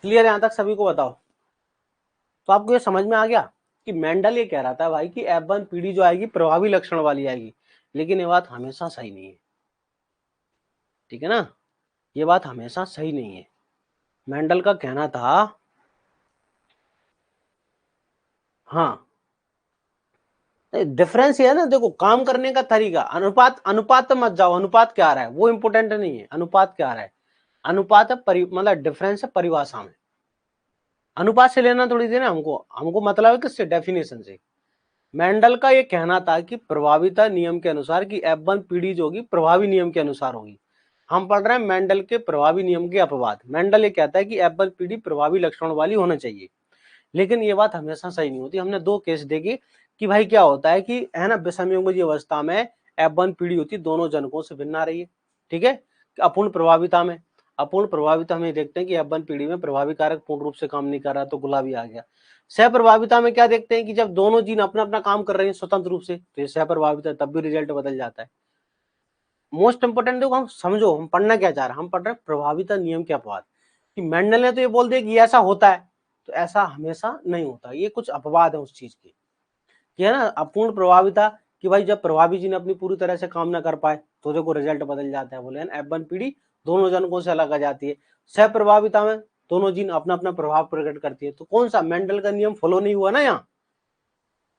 क्लियर है यहां तक सभी को, बताओ। तो आपको ये समझ में आ गया कि मेंडल ये कह रहा था भाई कि F1 पीढ़ी जो आएगी प्रभावी लक्षण वाली आएगी, लेकिन ये बात हमेशा सही नहीं है, ठीक है ना, ये बात हमेशा सही नहीं है। मेंडल का कहना था, हाँ डिफरेंस ये है ना, देखो काम करने का तरीका, अनुपात, अनुपात मत जाओ, अनुपात क्या आ रहा है वो इंपोर्टेंट नहीं है, अनुपात क्या आ रहा है, अनुपात मतलब डिफरेंस है परिभाषा में, अनुपात से लेना थोड़ी देर हमको, हमको मतलब है किससे, डेफिनेशन से। मेंडल का ये कहना था कि प्रभाविता नियम के अनुसार कि F1 पीढ़ी जो होगी प्रभावी नियम के अनुसार होगी। हम पढ़ रहे हैं मेंडल के प्रभावी नियम के अपवाद। मेंडल ये कहता है कि F1 पीढ़ी प्रभावी लक्षण वाली होना चाहिए, लेकिन ये बात हमेशा सही नहीं होती। हमने दो केस देखे कि भाई क्या होता है कि है ना, विषमयुग्मज अवस्था में F1 पीढ़ी होती दोनों जनकों से भिन्न आ रही है, ठीक है। अपूर्ण प्रभाविता में, अपूर्ण प्रभाविता में देखते हैं कि F1 पीढ़ी में प्रभावी कारक पूर्ण रूप से काम नहीं कर रहा, तो गुलाबी आ गया। सह प्रभाविता में क्या देखते हैं कि जब दोनों जीन अपना अपना काम कर रहे हैं स्वतंत्र रूप से, तो ये सह प्रभाविता, तब भी रिजल्ट बदल जाता है। मोस्ट इंपोर्टेंट देखो, हम समझो हम पढ़ना क्या चाह रहे हैं, हम पढ़ रहे हैं प्रभाविता नियम के अपवाद, कि मेंडल ने तो ये बोल दिया कि ऐसा होता है, तो ऐसा हमेशा नहीं होता, ये कुछ अपवाद है उस चीज के, कि है ना अपूर्ण प्रभाविता, कि भाई जब प्रभावी जीन अपनी पूरी तरह से काम ना कर पाए तो देखो रिजल्ट बदल जाता है, बोले F1 पीढ़ी दोनों जनकों से अलग आ जाती है। सह प्रभाविता में दोनों जीन अपना अपना प्रभाव प्रकट करती है, तो कौन सा मेंडल का नियम फॉलो नहीं हुआ ना यहाँ।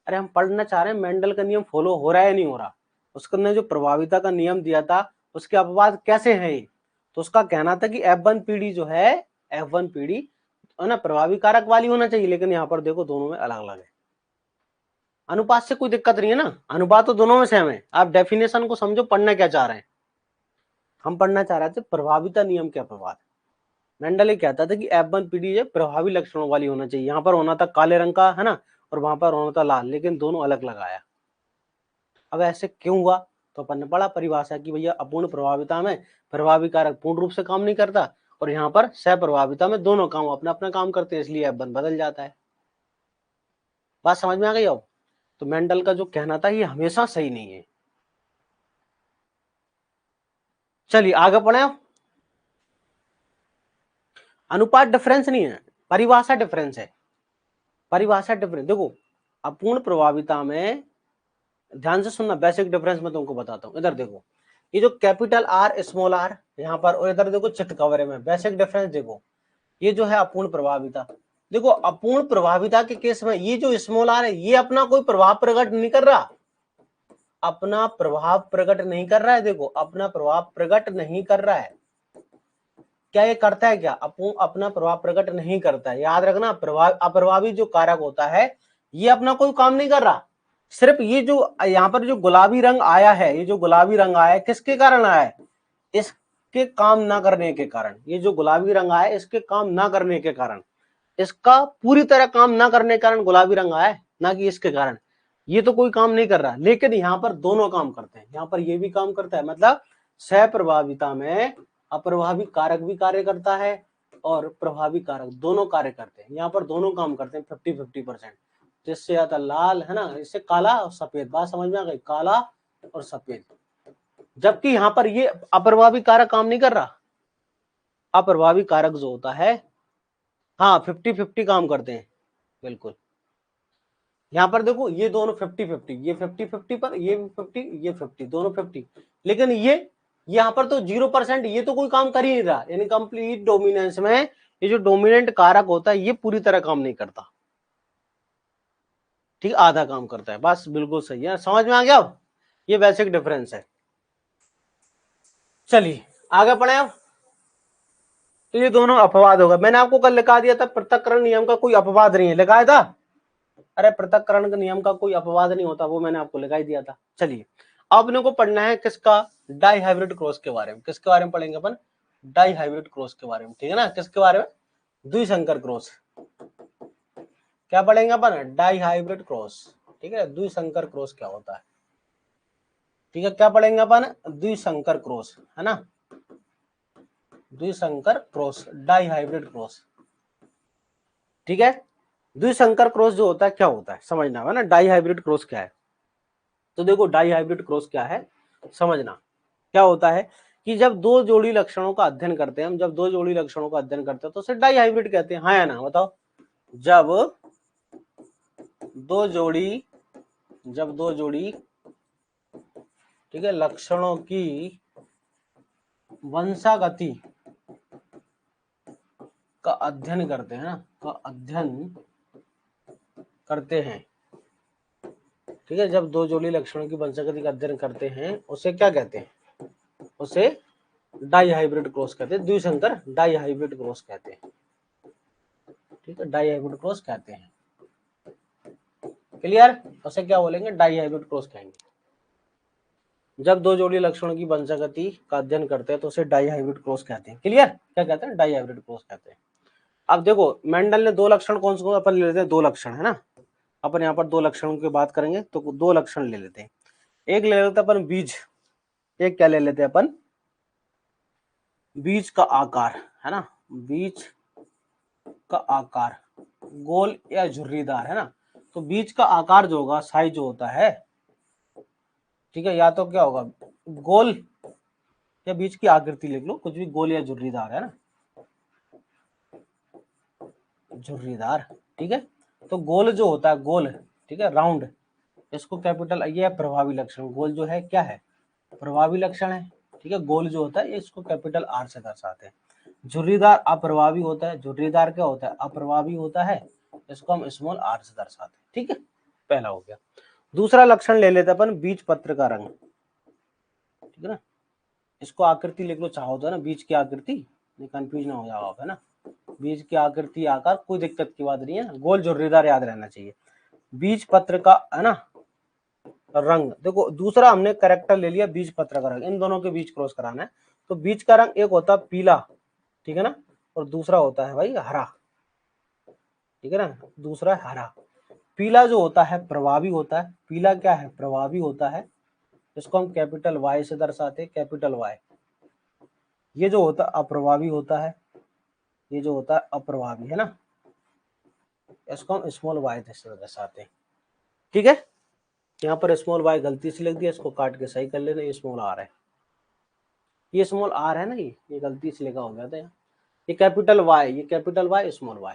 अरे हम पढ़ना चाह रहे हैं मेंडल का नियम फॉलो हो रहा है नहीं हो रहा, उसने जो प्रभाविता का नियम दिया था उसके अपवाद कैसे है ये। तो उसका कहना था कि F1 पीढ़ी जो है, F1 पीढ़ी है ना प्रभावी कारक वाली होना चाहिए, लेकिन यहाँ पर देखो दोनों में अलग अलग है। अनुपात से कोई दिक्कत नहीं है ना, अनुपात तो दोनों में सेम है। आप डेफिनेशन को समझो, पढ़ना क्या चाह रहे हैं। हम पढ़ना चाह रहे थे प्रभाविता नियम के अपवाद। मेंडल ये कहता था कि F1 पीढ़ी जो प्रभावी लक्षणों वाली होना चाहिए, यहाँ पर होना था काले रंग का है ना, और वहां पर होना था लाल, लेकिन दोनों अलग लगाया। अब ऐसे क्यों हुआ, तो अपन ने पढ़ा परिभाषा की भैया अपूर्ण प्रभाविता में प्रभावी कारक पूर्ण रूप से काम नहीं करता, और यहाँ पर सह प्रभाविता में दोनों काम अपना अपना काम करते हैं, इसलिए F1 बदल जाता है। बात समझ में आ गई अब। तो मेंडल का जो कहना था ये हमेशा सही नहीं है। चलिए आगे पढ़े। अनुपात डिफरेंस नहीं है, परिभाषा डिफरेंस है, परिभाषा डिफरेंस। देखो अपूर्ण प्रभाविता में, ध्यान से सुनना, बेसिक डिफरेंस मैं तुमको बताता हूं। इधर देखो ये जो कैपिटल आर स्मॉल आर यहाँ पर, और इधर देखो चिट कवर में, बेसिक डिफरेंस देखो। ये जो है अपूर्ण प्रभाविता, देखो अपूर्ण प्रभाविता के केस में ये जो स्मॉल आर है ये अपना कोई प्रभाव प्रकट नहीं कर रहा, अपना प्रभाव प्रकट नहीं कर रहा है। देखो अपना प्रभाव प्रकट नहीं कर रहा है, क्या ये करता है क्या, अपना प्रभाव प्रकट नहीं करता है। याद रखना, प्रभाव अप्रभावी जो कारक होता है ये अपना कोई काम नहीं कर रहा। सिर्फ ये जो यहाँ पर जो गुलाबी रंग आया है, ये जो गुलाबी रंग आया है किसके कारण आया है, इसके काम ना करने के कारण। ये जो गुलाबी रंग आया है इसके काम ना करने के कारण, इसका पूरी तरह काम ना करने के कारण गुलाबी रंग आया है, ना कि इसके कारण। ये तो कोई काम नहीं कर रहा, लेकिन यहाँ पर दोनों काम करते हैं। यहाँ पर ये भी काम करता है, मतलब सह प्रभाविता में अप्रभावी कारक भी कार्य करता है और प्रभावी कारक दोनों कार्य करते हैं, यहाँ पर दोनों काम करते हैं 50-50%। जिससे आता लाल है ना, इससे काला और सफेद, बात समझ में आ गई, काला और सफेद। जबकि यहाँ पर ये अप्रभावी कारक काम नहीं कर रहा। अप्रभावी कारक जो होता है, हाँ 50-50 काम करते हैं, बिल्कुल। यहाँ पर देखो ये दोनों 50-50, ये 50-50 पर, ये 50, ये 50, दोनों 50। लेकिन ये यहाँ पर तो 0%, ये तो कोई काम कर ही नहीं रहा। यानी कंप्लीट डोमिनेंस में ये जो डोमिनेंट कारक होता है ये पूरी तरह काम नहीं करता, ठीक, आधा काम करता है, बस बिल्कुल सही है। समझ में आ गया अब, ये बेसिक डिफरेंस है। चलिए आगे पढ़े अब। तो ये दोनों अपवाद होगा। मैंने आपको कल लिखा दिया था पृथक्करण नियम का कोई अपवाद नहीं है, लिखाया था। अरे पृथक्करण नियम का कोई अपवाद नहीं होता, वो मैंने आपको लिखा ही दिया था। चलिए अब अपने को पढ़ना है किसका, डाई हाइब्रिड क्रॉस के बारे में। किसके बारे में पढ़ेंगे अपन, डाई हाइब्रिड क्रॉस के बारे में, ठीक है ना। किसके बारे में, द्विसंकर क्रॉस। क्या पढ़ेंगे अपन, डाई हाइब्रिड क्रॉस, ठीक है। द्विसंकर क्रॉस क्या होता है, ठीक है। क्या पढ़ेंगे अपन, द्विसंकर क्रॉस, है ना, द्विसंकर क्रॉस, डाई हाइब्रिड क्रॉस, ठीक है। द्विसंकर क्रॉस जो होता है क्या होता है समझना है ना। डाई हाइब्रिड क्रॉस क्या है, तो देखो डाई हाइब्रिड क्रॉस क्या है समझना। क्या होता है कि जब दो जोड़ी लक्षणों का अध्ययन करते हैं हम, जब दो जोड़ी लक्षणों का अध्ययन करते हैं तो उसे डाई हाइब्रिड कहते हैं, हाँ या ना बताओ। जब दो जोड़ी, जब दो जोड़ी, ठीक है, लक्षणों की वंशागति का अध्ययन करते हैं ना, का अध्ययन करते हैं, ठीक है। जब दो जोड़ी लक्षणों की वंशागति का अध्ययन करते हैं उसे क्या कहते हैं, उसे डाई हाइब्रिड क्रॉस कहते हैं, द्विसंकर डाई हाइब्रिड क्रॉस कहते हैं, ठीक है। डाई हाइब्रिड क्रॉस कहते हैं, क्लियर। उसे क्या बोलेंगे, डाई हाइब्रिड क्रॉस कहेंगे। जब दो जोड़ी लक्षणों की वंशागति का अध्ययन करते हैं तो उसे डाई हाइब्रिड क्रॉस कहते हैं, क्लियर। क्या कहते हैं, डाई हाइब्रिड क्रॉस कहते हैं। अब देखो मेंडल ने दो लक्षण कौन से अपन ले लेते हैं, दो लक्षण है ना। अपन यहाँ पर दो लक्षणों की बात करेंगे तो दो लक्षण ले लेते हैं। एक ले लेते हैं अपन बीज, एक क्या ले लेते हैं अपन, बीज का आकार, है ना, बीज का आकार गोल या झुर्रीदार, है ना। तो बीज का आकार जो होगा, साइज जो होता है, ठीक है, या तो क्या होगा गोल, या बीज की आकृति लिख लो कुछ भी, गोल या झुर्रीदार, है ना, झुर्रीदार, ठीक है। तो गोल जो होता है, गोल, ठीक है, राउंड, इसको कैपिटल, ये है प्रभावी लक्षण। गोल जो है क्या है, प्रभावी लक्षण है, ठीक है। गोल जो होता है इसको कैपिटल आर से दर्शाते हैं। झुर्रीदार अप्रभावी होता है, झुर्रीदार क्या होता है, अप्रभावी होता है, इसको हम स्मॉल आर से दर्शाते हैं, ठीक है। पहला हो गया। दूसरा लक्षण ले लेते अपन, बीज पत्र का रंग, ठीक है ना। इसको आकृति लिख लो चाहो तो ना, बीज की आकृति, कंफ्यूज ना हो जाओ आप, है ना। बीज की आकृति आकार कोई दिक्कत की बात नहीं है, गोल झुर्रीदार याद रहना चाहिए। बीज पत्र का, है ना, रंग। देखो दूसरा हमने कैरेक्टर ले लिया, बीज पत्र का रंग, इन दोनों के बीच क्रॉस कराना है। तो बीज का रंग एक होता है पीला, ठीक है ना, और दूसरा होता है भाई हरा, ठीक है ना, दूसरा है हरा। पीला जो होता है प्रभावी होता है, पीला क्या है, प्रभावी होता है, इसको हम कैपिटल वाई से दर्शाते हैं, कैपिटल वाई। ये जो होता है अप्रभावी होता है, ये जो होता है अप्रभावी, है ना, इसको हम स्मॉल वाई से दर्शाते हैं, ठीक है। यहाँ पर स्मॉल वाई गलती से लिख दिया, इसको काट के सही कर लेना, ये स्मॉल आर है, ये स्मॉल आर है ना, ये गलती से लिखा हो गया था यहाँ। ये कैपिटल वाई, ये कैपिटल वाई, स्मॉल वाई।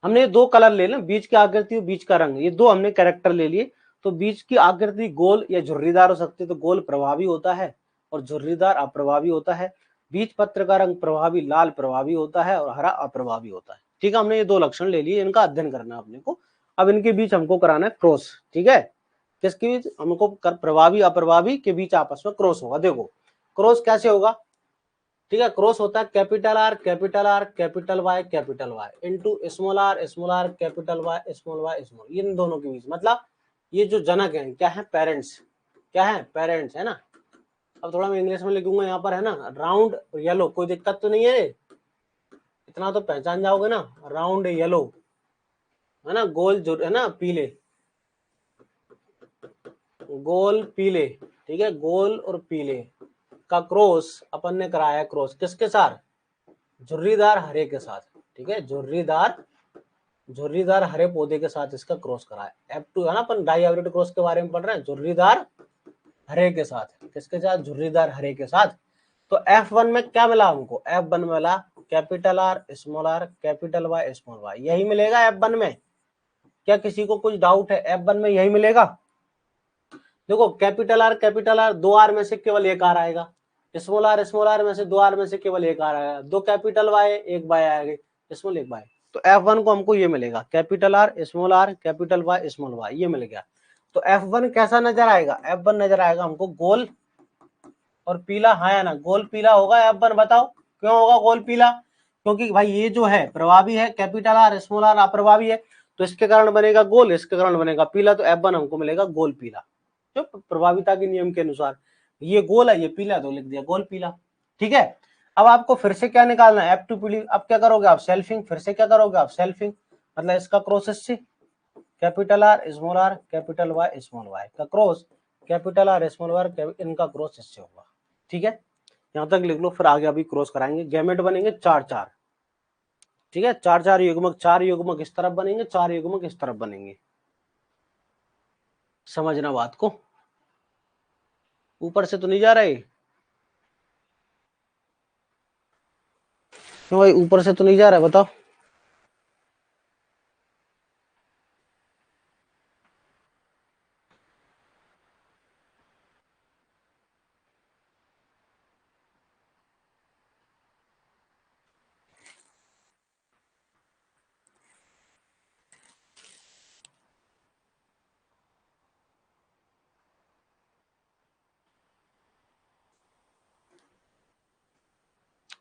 हमने ये दो कलर ले लें, बीज की आकृति और बीज का रंग, ये दो हमने कैरेक्टर ले लिए। तो बीज की आकृति गोल या झुर्रीदार हो सकती है, तो गोल प्रभावी होता है और झुर्रीदार अप्रभावी होता है। बीज पत्र का रंग प्रभावी लाल प्रभावी होता है और हरा अप्रभावी होता है, ठीक है। हमने ये दो लक्षण ले लिए, इनका अध्ययन करना है अपने को। अब इनके बीच हमको कराना है क्रॉस, ठीक है। किसके बीच हमको, प्रभावी अप्रभावी के बीच आपस में क्रॉस होगा। देखो क्रॉस कैसे होगा, ठीक है। क्रॉस होता है capital R capital R capital Y into small are capital Y small, इन दोनों के बीच, मतलब ये जो जनक है क्या है, पेरेंट्स, क्या है, पेरेंट्स, है ना। अब थोड़ा मैं इंग्लिश में लिखूंगा यहाँ पर, है ना, राउंड येलो, कोई दिक्कत तो नहीं है, इतना तो पहचान जाओगे ना, राउंड येलो, है ना, गोल जो है ना पीले, गोल पीले, ठीक है, गोल और पीले का क्रॉस अपन ने कराया, क्रॉस किसके साथ, झुर्रीदार हरे के साथ, ठीक है, झुर्रीदार हरे पौधे के साथ इसका क्रॉस करा है। F2 है ना, अपन डाइहाइब्रिड क्रॉस के बारे में पढ़ रहे हैं, झुर्रीदार हरे के साथ, किसके साथ, झुर्रीदार हरे के साथ। तो F1 में क्या मिला हमको, F1 में मिला capital R small are capital Y small y, यही मिलेगा F1 में। क्या किसी को कुछ डाउट है, F1 में यही मिलेगा। देखो कैपिटल आर दो आर में से केवल एक आर आएगा, स्मॉल आर में से दो आर में से केवल एक आर आएगा, दो कैपिटल वाई एक वाई आएगा, स्मॉल एक वाई। तो F1 को हमको ये मिलेगा, capital R capital Y small Y, ये मिल गया। तो F1 कैसा नजर आएगा, F1 नजर आएगा हमको गोल और पीला, हाँ या ना, गोल पीला होगा F1, बताओ क्यों होगा गोल पीला, क्योंकि भाई ये जो है प्रभावी है, कैपिटल आर स्मॉल आर अप्रभावी है, तो इसके कारण बनेगा गोल, इसके कारण बनेगा पीला, तो F1 हमको मिलेगा गोल पीला, जो प्रभाविता के नियम के अनुसार। ये गोल है, ये पीला, तो लिख दिया गोल पीला। ठीक है, अब आपको फिर से क्या निकालना है, F2 पीली। अब क्या करोगे आप, सेल्फिंग, फिर से क्या करोगे आप, सेल्फिंग, मतलब इसका क्रॉस इससे, capital R capital Y small Y का cross, capital R small Y, इनका क्रॉस इससे होगा। ठीक है, यहां तक लिख लो, फिर आगे अभी क्रॉस कराएंगे। गैमेट बनेंगे चार चार, ठीक है, चार चार युग्मक, चार युग्मक इस तरफ बनेंगे, चार युग्मक इस तरफ बनेंगे, समझना बात को। ऊपर से तो नहीं जा रहा है, क्यों भाई, ऊपर से तो नहीं जा रहा है, बताओ।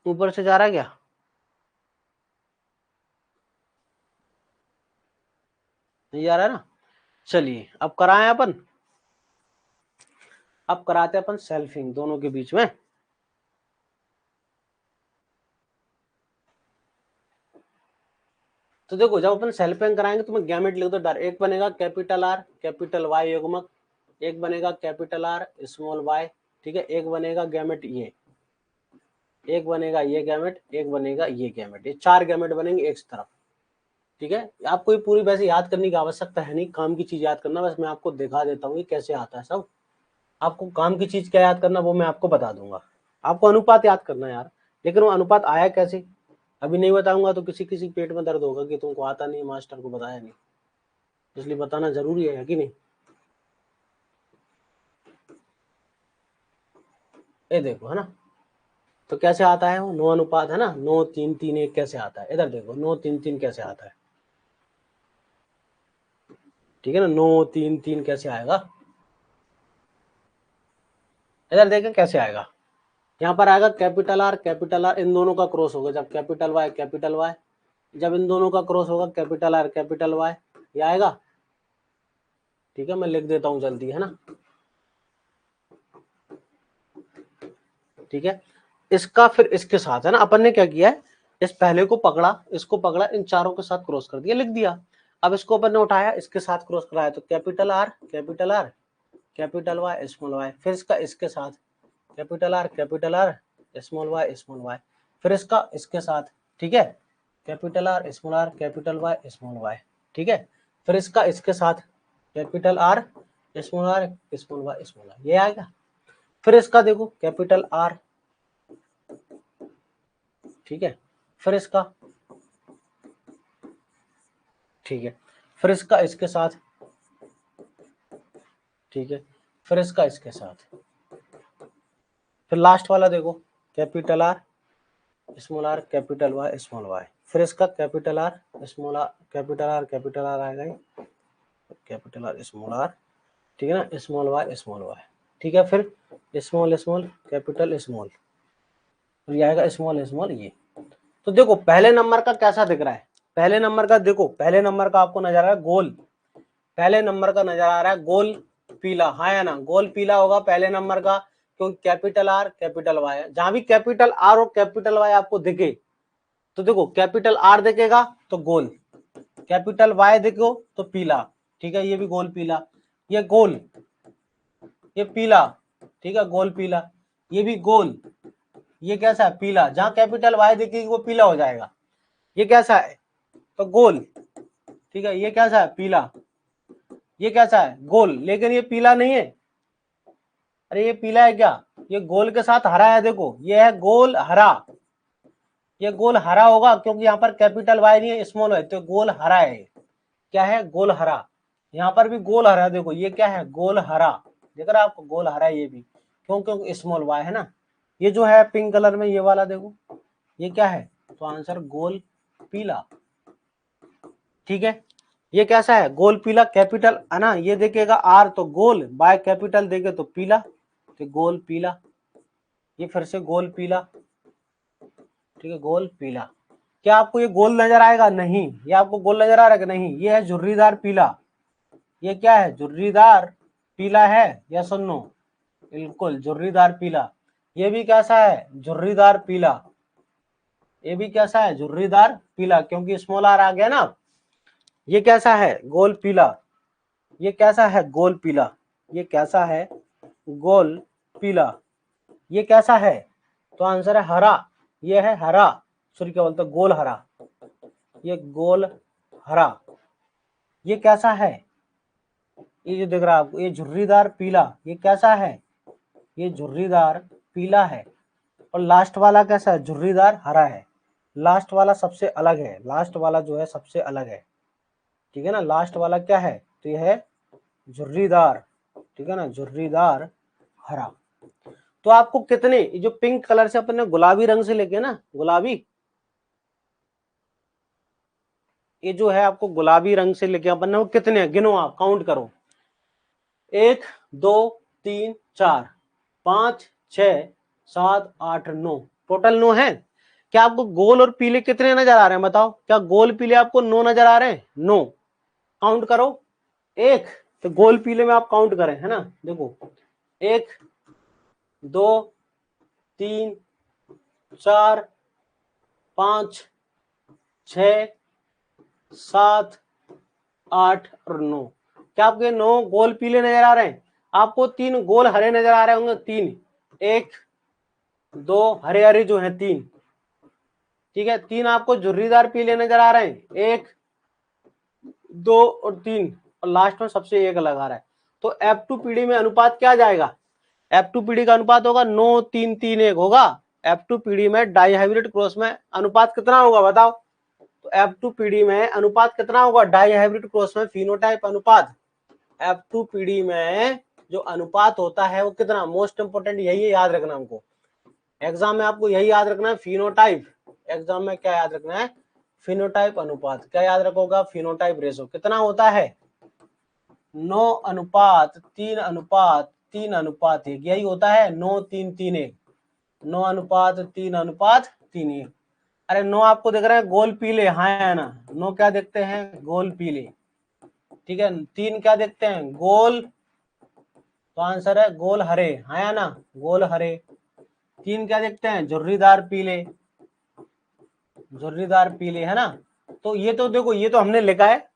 ऊपर से जा रहा है क्या, नहीं जा रहा है ना। चलिए अब कराएं अपन, अब कराते अपन सेल्फिंग दोनों के बीच में। तो देखो जब अपन सेल्फिंग कराएंगे तो मैं गैमेट लिख दो डर, एक बनेगा कैपिटल आर कैपिटल वाई युग्मक, एक बनेगा कैपिटल आर स्मॉल वाई, ठीक है, एक बनेगा गैमेट ये, एक बनेगा ये गैमेट, एक बनेगा ये गैमेट, ये चार गैमेट बनेंगे एक तरफ। ठीक है, आपको ये पूरी वैसे याद करने की आवश्यकता है नहीं, काम की चीज याद करना, बस मैं आपको दिखा देता हूँ ये कैसे आता है सब। आपको काम की चीज क्या याद करना वो मैं आपको बता दूंगा। आपको अनुपात याद करना है यार, लेकिन वो अनुपात आया कैसे अभी नहीं बताऊंगा तो किसी किसी पेट में दर्द होगा कि तुमको आता नहीं, मास्टर को बताया नहीं, इसलिए बताना जरूरी है कि नहीं। ये देखो है ना, तो कैसे आता है वो, 9 अनुपात है ना, 9 3 3 1 कैसे आता है, इधर देखो 9 3 3 कैसे आता है, ठीक है ना, 9 3 3 कैसे आएगा, इधर देखें कैसे आएगा। यहाँ पर आएगा कैपिटल आर इन दोनों का क्रॉस होगा, जब कैपिटल वाई, जब इन दोनों का क्रॉस होगा कैपिटल वाई, ये आएगा। ठीक है, मैं लिख देता हूँ जल्दी, है ना। ठीक है, इसका फिर इसके साथ है ना, अपन ने क्या किया है, इस पहले को पकड़ा, इसको पकड़ा, इन चारों के साथ क्रॉस कर दिया, लिख दिया। अब इसको अपन ने उठाया, इसके साथ क्रॉस कराया, तो capital capital Y small Y, फिर इसका इसके साथ कैपिटल आर स्मॉल वाई, फिर इसका इसके साथ, ठीक है, capital R capital Y small Y, ठीक है, फिर इसका इसके साथ capital R small Y small Y, ये आएगा। फिर इसका देखो कैपिटल आर, ठीक है, फिर इसका, ठीक है, फिर इसका इसके साथ, ठीक है, फिर इसका इसके साथ, फिर लास्ट वाला देखो कैपिटल आर कैपिटल वाई, फिर इसका कैपिटल आर कैपिटल आर आएगा, कैपिटल आर स्मॉल आर, ठीक है ना, स्मॉल वाई, ठीक है, फिर स्मॉल स्मॉल कैपिटल स्मॉल, फिर ये आएगा स्मॉल ये। तो देखो पहले नंबर का कैसा दिख रहा है, पहले नंबर का देखो, पहले नंबर का आपको नजर आ रहा है गोल, पहले नंबर का नजर आ रहा है गोल पीला, हाँ या ना, गोल पीला होगा पहले नंबर का, क्योंकि कैपिटल आर कैपिटल वाई है, जहां भी कैपिटल आर और कैपिटल वाई आपको दिखे, तो देखो कैपिटल आर दिखेगा तो गोल, कैपिटल वाई देखो तो पीला, ठीक है, ये भी गोल पीला, ये गोल, ये पीला, ठीक है, गोल पीला, ये भी गोल, ये कैसा है, पीला। जहां कैपिटल वाई दिखेगी वो पीला हो जाएगा। ये कैसा है, तो गोल, ठीक है। ये कैसा है, पीला। ये कैसा है, गोल, लेकिन ये पीला नहीं है। अरे ये पीला है क्या, ये गोल के साथ हरा है, देखो ये है गोल हरा। ये गोल हरा होगा क्योंकि यहाँ पर कैपिटल वाई नहीं है, स्मॉल है, तो गोल हरा है। क्या है, गोल हरा। यहाँ पर भी गोल हरा, देखो ये क्या है, गोल हरा। देख रहा है आपको, गोल हरा है ये भी, क्योंकि स्मॉल वाई है ना। ये जो है पिंक कलर में ये वाला देखो, ये क्या है, तो आंसर गोल पीला। ठीक है, ये कैसा है, गोल पीला, कैपिटल है ना, ये देखेगा आर तो गोल, बाय कैपिटल देखे तो पीला, तो गोल पीला। ये फिर से गोल पीला, ठीक है, गोल पीला। क्या आपको ये गोल नजर आएगा, नहीं। ये आपको गोल नजर आ रहा है कि नहीं, ये है झुर्रीदार पीला। ये क्या है, झुर्रीदार पीला है, यस और नो, बिल्कुल झुर्रीदार पीला। ये भी कैसा है, झुर्रीदार पीला। ये भी कैसा है, झुर्रीदार पीला, क्योंकि स्मॉल आर आ गया ना। ये कैसा है, गोल पीला। ये कैसा है, गोल पीला। ये कैसा है, गोल पीला। ये कैसा है, तो आंसर है हरा। ये है हरा, सॉरी क्या बोलते, गोल हरा। ये गोल हरा। ये कैसा है, ये जो दिख रहा है आपको, ये झुर्रीदार पीला। ये कैसा है, ये झुर्रीदार पीला है। और लास्ट वाला कैसा है, झुर्रीदार हरा है। लास्ट वाला सबसे अलग है, लास्ट वाला जो है सबसे अलग है, ठीक है ना। लास्ट वाला क्या है, तो ये है झुर्रीदार, ठीक है ना, झुर्रीदार हरा। तो आपको कितने, जो पिंक कलर से अपन ने गुलाबी रंग से लेके ना, गुलाबी, ये जो है आपको गुलाबी रंग से लेके अपन ने, वो कितने, गिनो आप, काउंट करो। 1 2 3 4 5 6 7 8 9, टोटल 9 है। क्या आपको गोल और पीले कितने नजर आ रहे हैं, बताओ। क्या गोल पीले आपको 9 नजर आ रहे हैं, 9। काउंट करो। 1, तो गोल पीले में आप काउंट करें, है ना, देखो 1 2 3 4 5 6 7 8 और 9। क्या आपके 9 गोल पीले नजर आ रहे हैं। आपको 3 गोल हरे नजर आ रहे होंगे, 3, 1 2 हरे हरे जो है 3, ठीक है। 3 आपको झुर्रीदार पीले नजर आ रहे हैं, 1 2 और 3, और लास्ट में सबसे 1 लगा रहा है। तो F2PD में अनुपात क्या जाएगा, F2PD का अनुपात होगा 9 3 3 1 होगा। F2PD में डाईहाइब्रिड क्रॉस में अनुपात कितना होगा, बताओ। तो F2PD में अनुपात कितना होगा, डाईहाइब्रिड क्रॉस में फिनोटाइप अनुपात। F2PD में जो अनुपात होता है वो कितना, मोस्ट इंपोर्टेंट यही है, याद रखना हमको। एग्जाम में आपको यही याद रखना है, फिनोटाइप। एग्जाम में क्या याद रखना है, फिनोटाइप अनुपात। क्या याद रखोगा, फिनोटाइप रेशो कितना होता है, 9 अनुपात 3 अनुपात 3 अनुपात 1, यही होता है 9 3 3 1, 9 अनुपात 3 अनुपात 3 1। अरे 9 आपको दिख रहा है गोल पीले, हाँ है ना, 9 क्या देखते हैं, गोल पीले, ठीक है। 3 क्या देखते हैं, गोल, तो आंसर है गोल हरे, हाँ है ना, गोल हरे। 3 क्या देखते हैं, झुर्रीदार पीले, झुर्रीदार पीले, है ना। तो ये तो देखो, ये तो हमने लिखा है,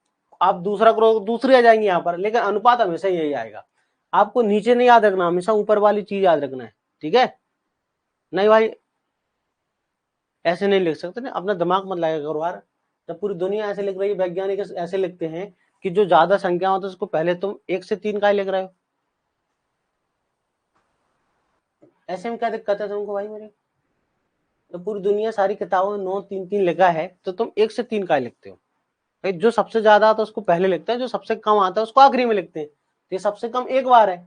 आप दूसरा करो, दूसरी आ जाएंगी यहाँ पर, लेकिन अनुपात हमेशा यही आएगा। आपको नीचे नहीं याद रखना, हमेशा ऊपर वाली चीज याद रखना है, ठीक है। नहीं भाई ऐसे नहीं लिख सकते ना, अपना दिमाग मत लगाया करो यार। जब पूरी दुनिया ऐसे लिख रही है, वैज्ञानिक ऐसे लिखते हैं कि जो ज्यादा संख्या होता है उसको पहले तुम 1 से 3 का ही लिख रहे हो। ऐसे में क्या दिक्कत है तुमको भाई मेरे। तो पूरी दुनिया सारी किताबों में 9 3 3 लिखा है, तो तुम 1 से 3 का ही लिखते हो भाई। जो सबसे ज्यादा आता है उसको पहले लिखते हैं, जो सबसे कम आता है उसको आखिरी में लिखते हैं। तो ये सबसे कम 1 बार है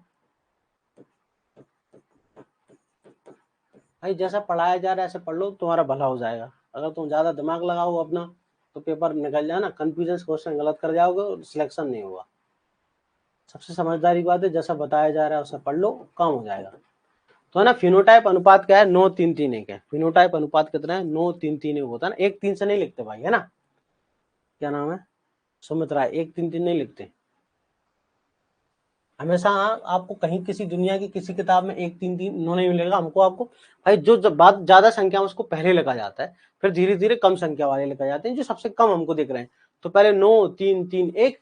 भाई। जैसा पढ़ाया जा रहा है ऐसे पढ़ लो, तुम्हारा भला हो जाएगा। अगर तुम ज्यादा दिमाग लगाओ अपना, तो पेपर निकल जाए ना, कंफ्यूजन क्वेश्चन गलत कर जाओगे और सिलेक्शन नहीं होगा। सबसे समझदारी की बात है, जैसा बताया जा रहा है उसे पढ़ लो, काम हो जाएगा। तो है ना, फिनोटाइप अनुपात क्या है, 9 3 3 1 है। फिनोटाइप अनुपात कितना है, 9 3 3 1 होता है ना। 1 3 से नहीं लिखते भाई, है ना। क्या नाम है, सुमित्रा, 1 3 3 नहीं लिखते हमेशा। आपको कहीं किसी दुनिया की किसी किताब में 1 3 3 नहीं मिलेगा हमको। आपको भाई जो जब बात ज्यादा संख्या में उसको पहले लिखा जाता है, फिर धीरे धीरे कम संख्या वाले लिखा जाते हैं, जो सबसे कम हमको दिख रहे हैं। तो पहले 9 3 3 1,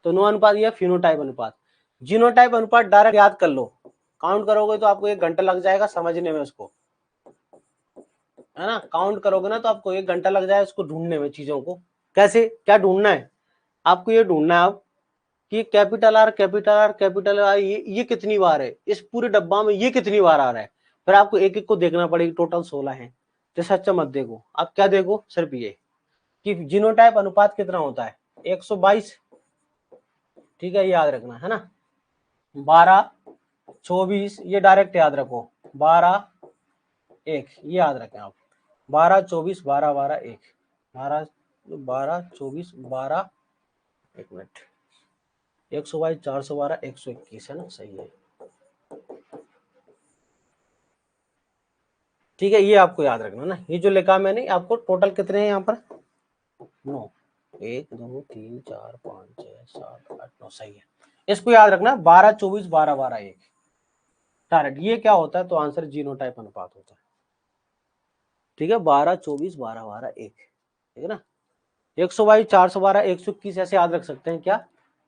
तो 9 अनुपात, यह फिनोटाइप अनुपात। जीनोटाइप अनुपात डायरेक्ट याद कर लो, काउंट करोगे तो आपको 1 घंटा लग जाएगा समझने में उसको। है ना, काउंट करोगे ना तो आपको 1 घंटा लग जाए इसको ढूंढने में चीजों को। कैसे, क्या ढूंढना है आपको, ये ढूंढना है आप कि capital R capital R capital are ये कितनी बार है इस पूरे डब्बा में, ये कितनी बार आ रहा है। फिर आपको एक एक को देखना पड़ेगा, टोटल 16 है। जैसे अच्छा मत देखो, आप क्या देखो सिर्फ ये कि जीनोटाइप अनुपात कितना होता है 122। ठीक है, ये याद रखना है ना। 12 24 ये डायरेक्ट याद रखो, 12 1 ये याद रखें आप। 12 24 12 12 1 12 12 24 12 एक मिनट 122 412 121 है ना, सही है। ठीक है, ये आपको याद रखना ना, ये जो लिखा मैंने आपको टोटल कितने हैं यहाँ पर 9, 1 2 3 4 5 6 7 8 9 सही है। इसको याद रखना 12 24 12 12 1 डायरेक्ट, ये क्या होता है तो आंसर जीनोटाइप अनुपात होता है। ठीक है, 12 24 12 12 1 ठीक है ना। 122 412 121 ऐसे याद रख सकते हैं क्या,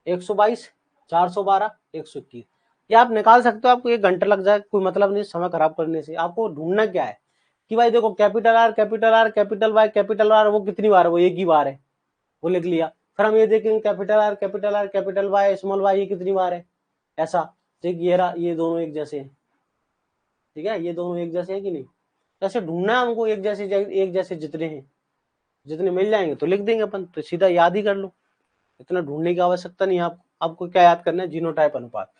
122 412 121 ये आप निकाल सकते हो। आपको 1 घंटा लग जाए कोई मतलब नहीं समय खराब करने से। आपको ढूंढना क्या है कि भाई देखो capital R capital R capital Y capital R वो कितनी बार है, वो एक ही बार है, वो लिख लिया। फिर हम ये देखेंगे capital R capital R capital Y small Y ये कितनी बार है, ऐसा। ठीक, ये रहा, ये दोनों एक जैसे हैं। ठीक है, ये दोनों एक जैसे हैं कि नहीं, ऐसे ढूंढना है हमको, एक जैसे जितने हैं, जितने मिल जाएंगे तो लिख देंगे अपन, तो सीधा याद ही कर लो, इतना ढूंढने की आवश्यकता नहीं है आपको। आपको क्या याद करना है, जीनोटाइप अनुपात।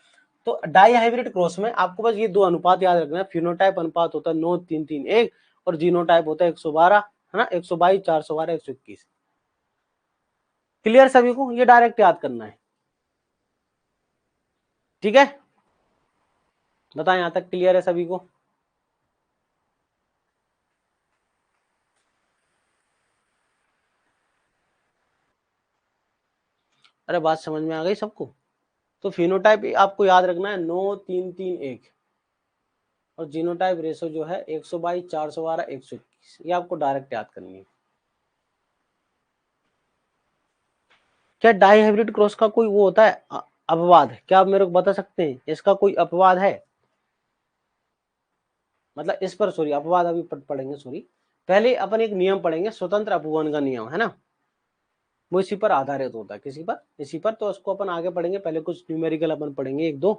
तो डाई हाइब्रिड क्रॉस में आपको बस ये 2 अनुपात याद रखना है। फिनोटाइप अनुपात होता है 9 3 3 1 और जीनोटाइप होता है 112 है ना, 122 412 121। क्लियर सभी को, ये डायरेक्ट याद करना है। ठीक है, बताएं यहां तक क्लियर है सभी को। अरे बात समझ में आ गई सबको। तो फिनोटाइप आपको याद रखना है 9 3 3 1 और जीनोटाइप रेशो जो है 122 412 121, ये आपको डायरेक्ट याद करनी है। क्या डाई हाइब्रिड क्रॉस का कोई वो होता है अपवाद, क्या आप मेरे को बता सकते हैं इसका कोई अपवाद है, मतलब इस पर सॉरी अपवाद अभी पढ़ेंगे, सॉरी पहले अपन एक नियम पढ़ेंगे स्वतंत्र अपवहन का नियम है ना, वो इसी पर आधारित होता है, किसी पर इसी पर, तो उसको अपन आगे पढ़ेंगे। पहले कुछ न्यूमेरिकल अपन पढ़ेंगे, एक दो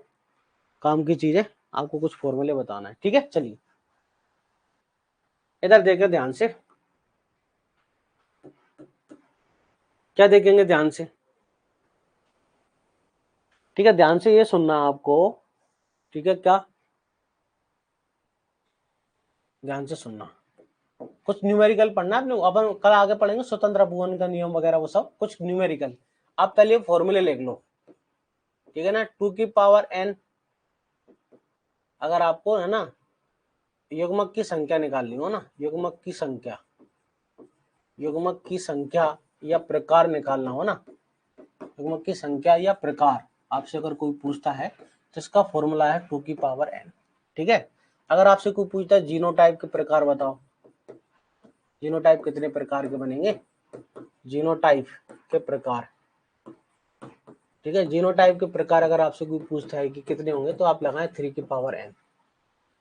काम की चीजें, आपको कुछ फॉर्मूले बताना है। ठीक है, चलिए इधर देखें ध्यान से, क्या देखेंगे ध्यान से। ठीक है, ध्यान से ये सुनना आपको। ठीक है, क्या ध्यान से सुनना, कुछ न्यूमेरिकल पढ़ना है अपन कल आगे पढ़ेंगे स्वतंत्र अपवहन का नियम वगैरह वो सब कुछ न्यूमेरिकल। आप पहले फॉर्मूले लिख लो, ठीक है ना। 2 की पावर n, अगर आपको है ना युग्मक की संख्या निकालनी हो ना, युग्मक की संख्या, युग्मक की संख्या या प्रकार निकालना हो ना, युग्मक की संख्या या प्रकार आपसे अगर कोई पूछता है तो इसका फॉर्मूला है 2 की पावर n। ठीक है, अगर आपसे कोई पूछता है जीनोटाइप के प्रकार बताओ, जीनोटाइप कितने प्रकार के बनेंगे, जीनोटाइप के प्रकार। ठीक है, जीनोटाइप के प्रकार अगर आपसे कोई पूछता है कि कितने होंगे तो आप लगाएं 3 की पावर n।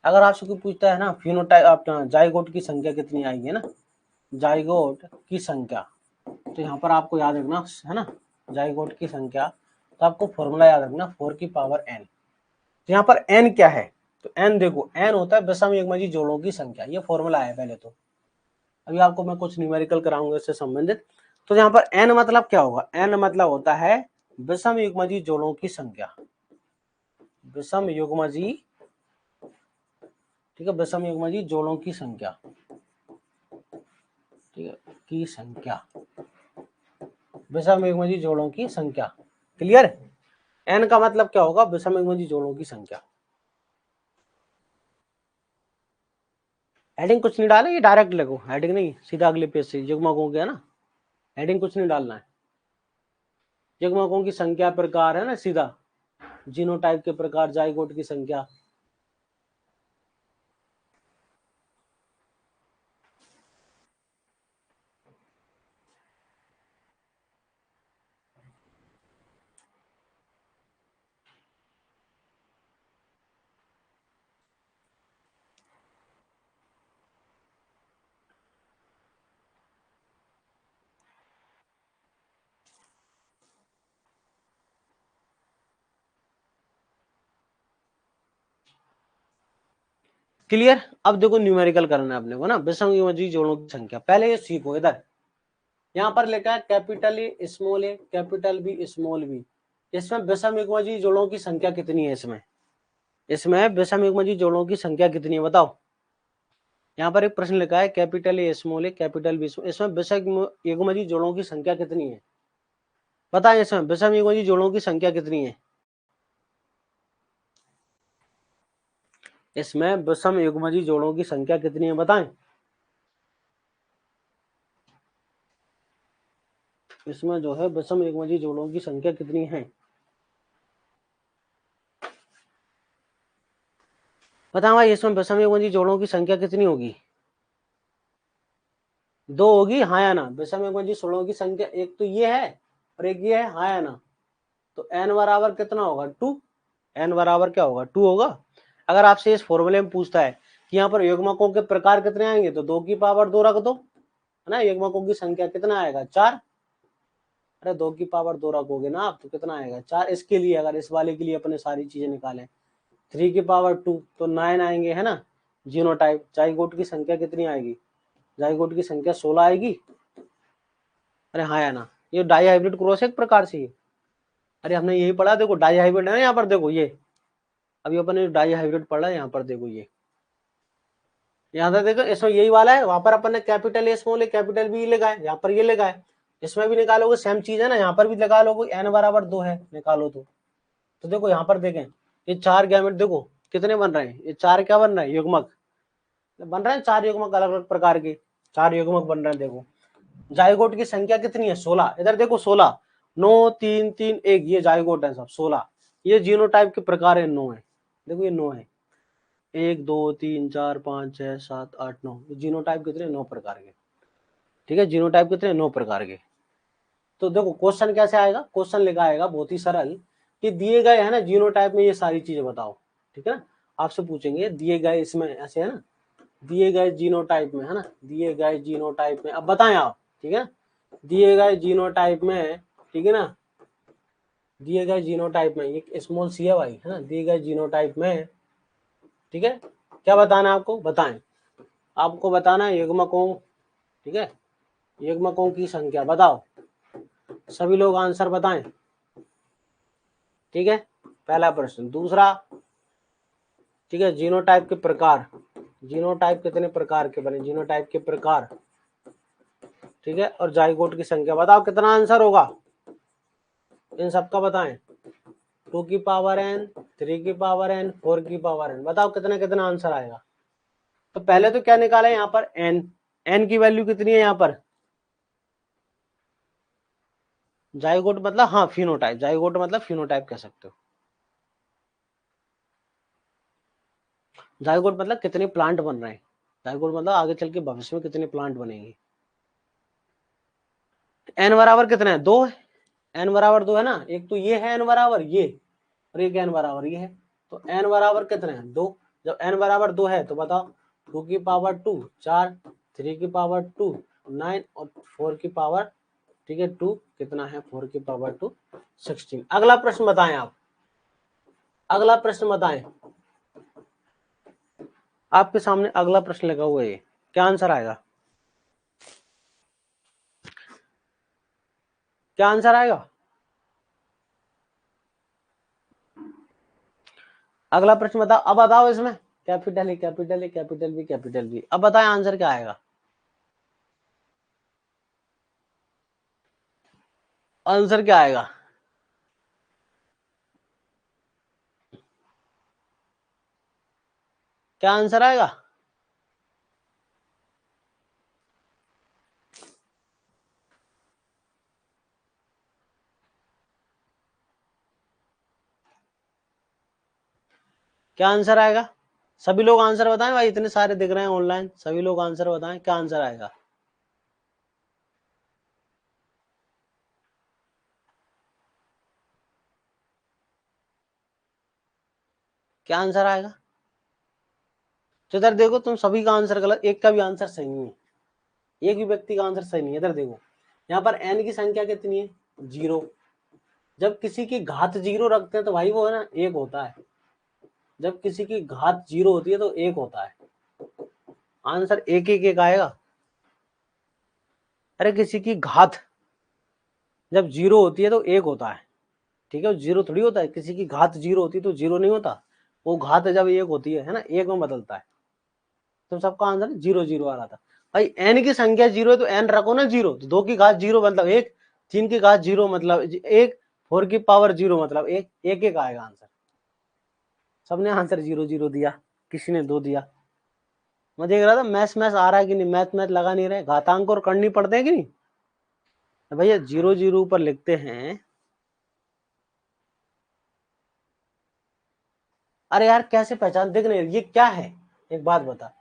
अगर आपसे कोई पूछता है ना फिनोटाइप अपना जाइगोट की संख्या कितनी आएगी ना, जाइगोट की संख्या, तो यहाँ पर आपको याद रखना है ना जाइगोट की संख्या, तो आपको फॉर्मूला याद रखना 4 की पावर n। तो यहाँ पर n क्या है, तो n देखो n होता है विषम युग्मजीय जोड़ों की संख्या, ये फॉर्मूला है पहले तो, अभी आपको मैं कुछ न्यूमेरिकल कराऊंगा इससे संबंधित। तो यहाँ पर n मतलब क्या होगा, n मतलब होता है विषम युग्मजीय जोड़ों की संख्या, विषम युग्मजीय, ठीक है, विषम युग्मजीय जोड़ों की संख्या, ठीक है, की संख्या, विषम युग्मजीय जोड़ों की संख्या। क्लियर, n का मतलब क्या होगा, विषम युग्मजीय जोड़ों की संख्या। हेडिंग कुछ नहीं डाले, ये डायरेक्ट लगो, हेडिंग नहीं, सीधा अगले पेज से युग्मक हो गया ना, हेडिंग कुछ नहीं डालना है। युग्मकों की संख्या प्रकार है ना, सीधा जीनोटाइप के प्रकार, जाइगोट की संख्या। क्लियर। अब देखो न्यूमेरिकल करना है अपने को ना, विषम युग्मजीव जोड़ों की संख्या। पहले ये सीखो, इधर यहाँ पर लिखा है capital A small A capital B small B. इसमें विषम युग्मजीव जोड़ों की संख्या कितनी है? इसमें विषम युग्मजीव जोड़ों की संख्या कितनी है बताओ। यहाँ पर एक प्रश्न लिखा है capital A small A capital B small, इसमें विषम युग्मजीव जोड़ों की संख्या कितनी है? बताएं इसमें विषम युग्मजीव जोड़ों की संख्या कितनी है? इसमें विषम युग्मजीव जोड़ों की संख्या कितनी है बताएं। इसमें जो है विषम युग्मजीव जोड़ों की संख्या कितनी है? बताओ भाई, इसमें विषम युग्मजीव जोड़ों की संख्या कितनी होगी? 2 होगी, हाँ या ना? विषम युग्मजीव जोड़ों की संख्या एक तो ये है और एक ये है, हाँ या ना? तो n बराबर कितना होगा? 2। n बराबर क्या होगा? 2 होगा। अगर आपसे इस फॉर्मूले में पूछता है कि यहाँ पर युग्मकों के प्रकार कितने आएंगे, तो 2 की पावर 2 रख दो, है ना। युग्मकों की संख्या कितना आएगा? 4। अरे 2 की पावर 2 रखोगे ना आप तो कितना आएगा? 4। इसके लिए, अगर इस वाले के लिए अपने सारी चीजें निकालें, 3 की पावर 2 तो 9 आएंगे, है ना। जीनोटाइप जाइगोट की संख्या कितनी आएगी? जाइगोट की संख्या 16 आएगी। अरे हाँ या ना? ये डाई हाइब्रिड क्रॉस एक प्रकार से। अरे हमने यही पढ़ा, देखो डाई हाइब्रिड है ना यहाँ पर, देखो ये अभी अपन ने डाई हाइब्रिड पढ़ा है। यहाँ पर देखो ये यहाँ तक देखो, इसमें यही वाला है। वहां पर अपन ने capital A small A capital B लिखा है, यहाँ पर ये लिखा है। इसमें भी निकालोगे सेम चीज है ना, यहाँ पर भी लगा लोगे। n बराबर 2 है, निकालो तो देखो यहाँ पर देखें, ये 4 गैमेट देखो कितने बन रहे हैं। ये 4 क्या बन रहे हैं? युग्मक बन रहे हैं। 4 युग्मक अलग अलग प्रकार के 4 युग्मक बन रहे हैं। देखो जाइगोट की संख्या कितनी है? 16। इधर देखो 16, 9 3 3 1, ये जाइगोट है सब 16। ये जीनोटाइप के प्रकार है 9 है। देखो ये 9 है, 1 2 3 4 5 6 7 8 9। जीनोटाइप कितने? 9 प्रकार के। ठीक है, जीनोटाइप कितने? 9 प्रकार के। तो देखो क्वेश्चन कैसे आएगा? क्वेश्चन लिखा आएगा बहुत ही सरल कि दिए गए है ना जीनोटाइप में ये सारी चीजें बताओ। ठीक है ना, आपसे पूछेंगे दिए गए, इसमें ऐसे है ना, दिए गए जीनोटाइप में, है ना, दिए गए जीनोटाइप में अब बताएं आप। ठीक है, दिए गए जीनोटाइप में, ठीक है ना, दिए गए जीनोटाइप में एक स्मॉल सी है भाई, है ना, दिए गए जीनोटाइप में, ठीक है, क्या बताना है आपको? बताएं, आपको बताना है युग्मकों, ठीक है, युग्मकों की संख्या बताओ। सभी लोग आंसर बताएं। ठीक है, पहला प्रश्न। दूसरा, ठीक है, जीनोटाइप के प्रकार, जीनोटाइप कितने प्रकार के बने? जीनोटाइप के प्रकार, ठीक है, और जाइगोट की संख्या बताओ कितना आंसर होगा इन सबका बताएं। 2 की पावर n, 3 की पावर n, 4 की पावर n, बताओ कितना कितना आंसर आएगा। तो पहले तो क्या निकाला है यहाँ पर? n। n की वैल्यू कितनी है यहाँ पर? जाइगोट मतलब, हाँ फिनोटाइप, जाइगोट मतलब फिनोटाइप कह सकते हो। जाइगोट मतलब कितने प्लांट बन रहे हैं। जाइगोट मतलब आगे चल के भविष्य में कितने प्लांट बनेंगे। n बराबर कितना है? 2 है। n बराबर 2 है ना। एक तो ये है n बराबर ये, और एक n बराबर ये है। तो n बराबर कितना है? 2। जब n बराबर 2 है तो बताओ, 2 की पावर 2 4, 3 की पावर 2 9, और 4 की पावर, ठीक है 2 कितना है? 4 की पावर 2 16। अगला प्रश्न बताएं आप, अगला प्रश्न बताएं। आपके सामने अगला प्रश्न लगा हुआ है, क्या आंसर आएगा? क्या आंसर आएगा? अगला प्रश्न बताओ। अब बताओ इसमें capital A capital A capital B capital B, अब बताएं आंसर क्या आएगा? आंसर क्या आएगा? क्या आंसर आएगा? क्या आंसर आएगा? सभी लोग आंसर बताएं भाई, इतने सारे दिख रहे हैं ऑनलाइन, सभी लोग आंसर बताएं, क्या आंसर आएगा? क्या आंसर आएगा? तो इधर देखो, तुम सभी का आंसर गलत, एक का भी आंसर सही नहीं है, एक भी व्यक्ति का आंसर सही नहीं है। इधर देखो, यहाँ पर n की संख्या कितनी है? 0। जब किसी की घात 0 रखते हैं तो भाई वो है ना 1 होता है। जब किसी की घात 0 होती है तो 1 होता है। आंसर एक एक एक आएगा। अरे किसी की घात जब जीरो होती है तो एक होता है, ठीक है, जीरो थोड़ी होता है, किसी की घात जीरो होती है तो जीरो नहीं होता, वो घात जब एक होती है ना, एक में बदलता है। तो सबका आंसर जीरो जीरो आ रहा था। भाई एन की संख्या जीरो है तो एन रखो ना जीरो, तो दो की घात जीरो मतलब एक, तीन की घात जीरो मतलब एक, फोर की पावर जीरो मतलब एक, एक एक आएगा आंसर। सबने आंसर जीरो जीरो दिया, किसी ने दो दिया। मैं देख रहा था मैथ मैथ आ रहा है कि नहीं, मैथ मैथ लगा नहीं रहे, घातांक और करनी पड़ते हैं कि नहीं। तो भैया जीरो जीरो ऊपर लिखते हैं। अरे यार कैसे पहचान, देख नहीं ये क्या है, एक बात बता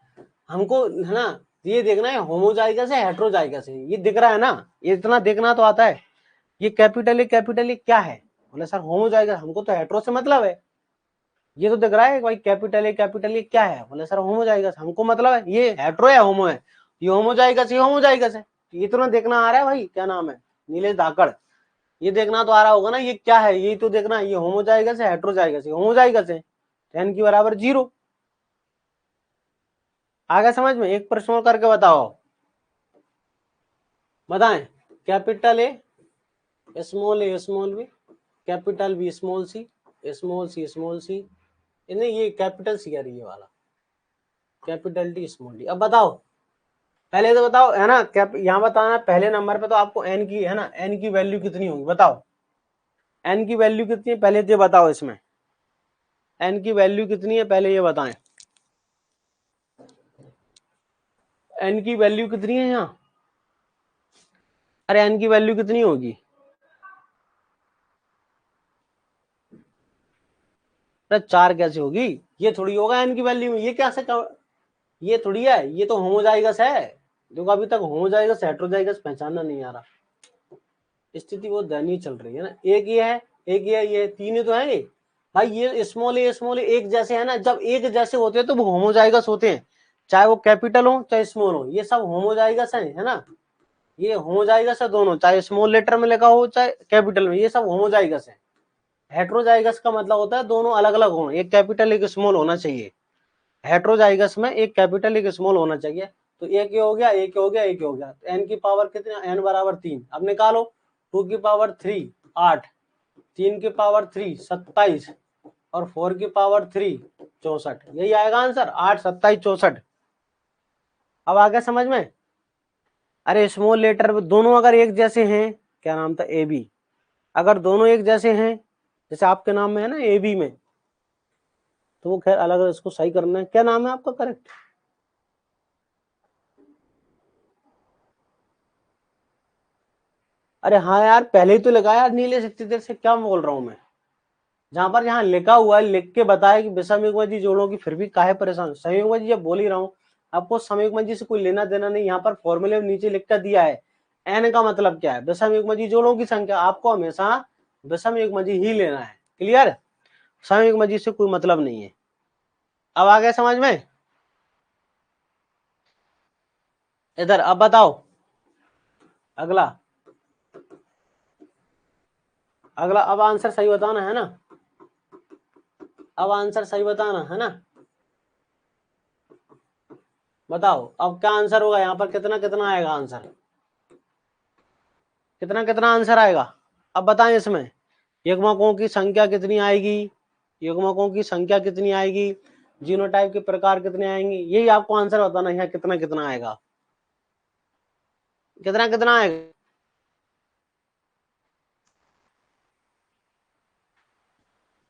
हमको, है ना, ये देखना है होमोजाइगस है हेट्रोजाइगस है, ये दिख रहा है ना, ये इतना देखना तो आता है। ये कैपिटल ये क्या है, बोले सर होमोजाइगस, हमको तो हेट्रो से मतलब है। ये तो दिख रहा है भाई कैपिटल ये क्या है, बोले सर होमोजाइगस, हमको मतलब है ये हेट्रो है होमो है, ये होमोजाइगस है। ये इतना देखना आ रहा है भाई, क्या नाम है, नीलेश धाकड़, ये देखना तो आ रहा होगा ना ये क्या है, ये तो देखना, ये होमोजाइगस है हेट्रोजाइगस है, होमोजाइगस है, एन की बराबर जीरो। आगे समझ में, एक प्रश्न और करके बताओ, बताएं। Capital A small B, capital B small C, small C, नहीं ये कैपिटल सी है ये वाला, कैपिटल डी स्मॉल डी। अब बताओ, पहले तो बताओ है ना, क्या यहाँ बताना पहले नंबर पे, तो आपको एन की, है ना, एन की वैल्यू कितनी होगी बताओ, एन की वैल्यू कितनी है पहले ये बताओ, इसमें एन की वैल्यू कितनी है पहले ये बताएं, एन की वैल्यू कितनी है यहाँ, अरे एन की वैल्यू कितनी होगी, अरे चार कैसे होगी, ये थोड़ी होगा एन की वैल्यू में, ये कैसे ये थोड़ी है, ये तो होमोजाइगस है, जो अभी तक होमोजाइगस हेट्रोजाइगस पहचानना नहीं आ रहा, स्थिति वो दयनीय चल रही है ना। एक ये है, एक ये तीन ही तो है ये भाई, ये स्मॉल ए एक जैसे है ना, जब एक जैसे होते हैं तो वो होमोजाइगस होते हैं, चाहे वो कैपिटल हो चाहे स्मॉल हो, ये सब होमोजाइगस है ना, ये होमोजाइगस है दोनों, चाहे स्मॉल लेटर में लिखा हो चाहे कैपिटल में, ये सब होमोजाइगस है। हेट्रोजाइगस का मतलब होता है दोनों अलग अलग हो, एक कैपिटल एक स्मॉल होना चाहिए, हेट्रोजाइगस में एक कैपिटल एक स्मॉल होना चाहिए। तो एक ये हो गया, एक हो गया, एक हो गया, तो एन की पावर कितना, एन बराबर तीन, अब निकालो, टू की पावर थ्री आठ, तीन की पावर थ्री 27 और फोर की पावर थ्री 64, यही आएगा आंसर, 8 27 64। अब आ गया समझ में। अरे स्मॉल लेटर दोनों अगर एक जैसे हैं, क्या नाम था, ए बी, अगर दोनों एक जैसे हैं, जैसे आपके नाम में है ना ए बी में, तो वो खैर अलग, इसको सही करना है, क्या नाम है आपका करेक्ट, अरे हाँ यार पहले ही तो लगाया यार, नीलेश इतनी देर से क्या बोल रहा हूँ मैं, जहां पर यहाँ लिखा हुआ है लिख के बताया कि विषमयुग्मजी जोड़ोगी, फिर भी काहे परेशान, संयुग्मजी जब बोल ही रहा हूँ, आपको संयुग्मजी से कोई लेना देना नहीं, यहाँ पर फॉर्मूले में नीचे लिख कर दिया है, एन का मतलब क्या है, विषमयुग्मजी जोड़ों की संख्या, आपको हमेशा विषमयुग्मजी ही लेना है, क्लियर, संयुग्मजी से कोई मतलब नहीं है। अब आ गया समझ में, इधर अब बताओ, अगला, अगला अब आंसर सही बताना है ना, अब आंसर सही बताना है ना, बताओ अब क्या आंसर होगा, यहाँ पर कितना कितना आएगा आंसर, कितना कितना आंसर आएगा, अब बताएं इसमें युग्मकों की संख्या कितनी आएगी, युग्मकों की संख्या कितनी आएगी, जीनोटाइप के प्रकार कितने आएंगे, यही आपको आंसर बताना है, कितना कितना आएगा, कितना कितना आएगा,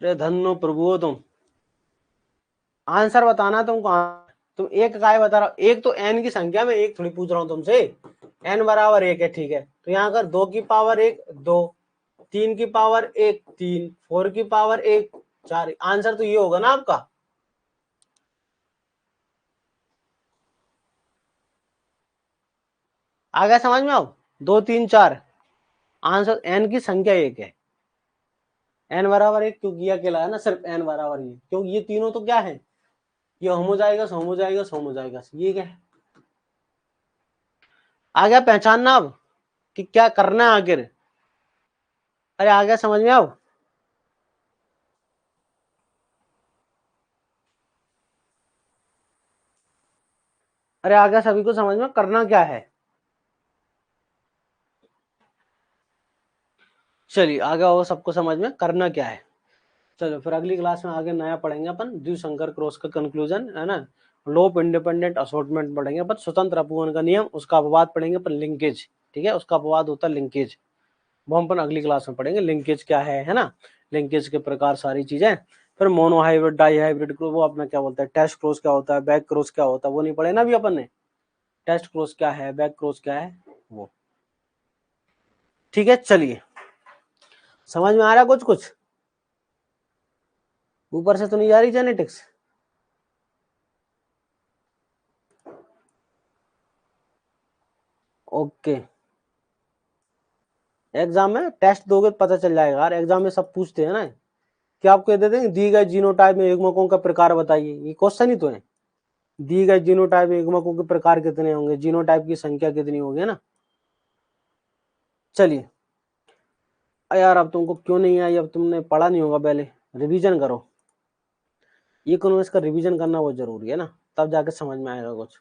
अरे धन्नो प्रभु हो तुम, आंसर बताना तुमको, तुम एक काय बता रहा हो, एक तो एन की संख्या में एक थोड़ी पूछ रहा हूँ तुमसे, एन बराबर एक है, ठीक है, तो यहाँ कर दो की पावर एक दो, तीन की पावर एक तीन, फोर की पावर एक चार, आंसर तो ये होगा ना आपका। आ गया समझ में, आओ दो तीन चार, आंसर एन की संख्या एक है, एन बराबर एक क्यों किया, अकेला है ना सिर्फ एन बराबर ये, क्योंकि ये तीनों तो क्या है, ये होमोजाइगस ये क्या है। आ गया पहचानना अब कि क्या करना है आखिर, अरे आ गया समझ में अब, अरे आ गया सभी को समझ में, करना क्या है? चलिए आ गया होगा सबको समझ में, करना क्या है। चलो फिर अगली क्लास में आगे नया पढ़ेंगे अपन, द्विसंकर क्रॉस का कंक्लूजन है ना, लोप इंडिपेंडेंट असॉर्टमेंट पढ़ेंगे अपन, स्वतंत्र अपवहन का नियम, उसका अपवाद पढ़ेंगे अपन, लिंकेज, ठीक है, उसका अपवाद होता है लिंकेज, वो हम अपन अगली क्लास में पढ़ेंगे, लिंकेज क्या है ना, लिंकेज के प्रकार, सारी चीजें। फिर मोनो हाइब्रिड, डाई हाइब्रिड, वो अपना क्या बोलता है, टेस्ट क्रॉस क्या होता है, बैक क्रॉस क्या होता है, वो नहीं पढ़े ना अभी अपन ने, टेस्ट क्रॉस क्या है, बैक क्रॉस क्या है वो, ठीक है। चलिए समझ में आ रहा है कुछ कुछ, ऊपर से तो नहीं जा रही जेनेटिक्स? ओके, एग्जाम में टेस्ट दोगे तो पता चल जाएगा यार, एग्जाम में सब पूछते हैं ना, क्या आपको ये दे देंगे दी गए जीनोटाइप में युग्मकों का प्रकार बताइए, ये क्वेश्चन ही तो है, दी गए जीनोटाइप में युग्मकों के प्रकार कितने होंगे, जीनोटाइप की संख्या कितनी होगी ना। चलिए यार अब तुमको क्यों नहीं आई, अब तुमने पढ़ा नहीं होगा, पहले रिवीजन करो, इकोनॉमिक्स का रिवीजन करना बहुत जरूरी है ना, तब जाके समझ में आएगा कुछ।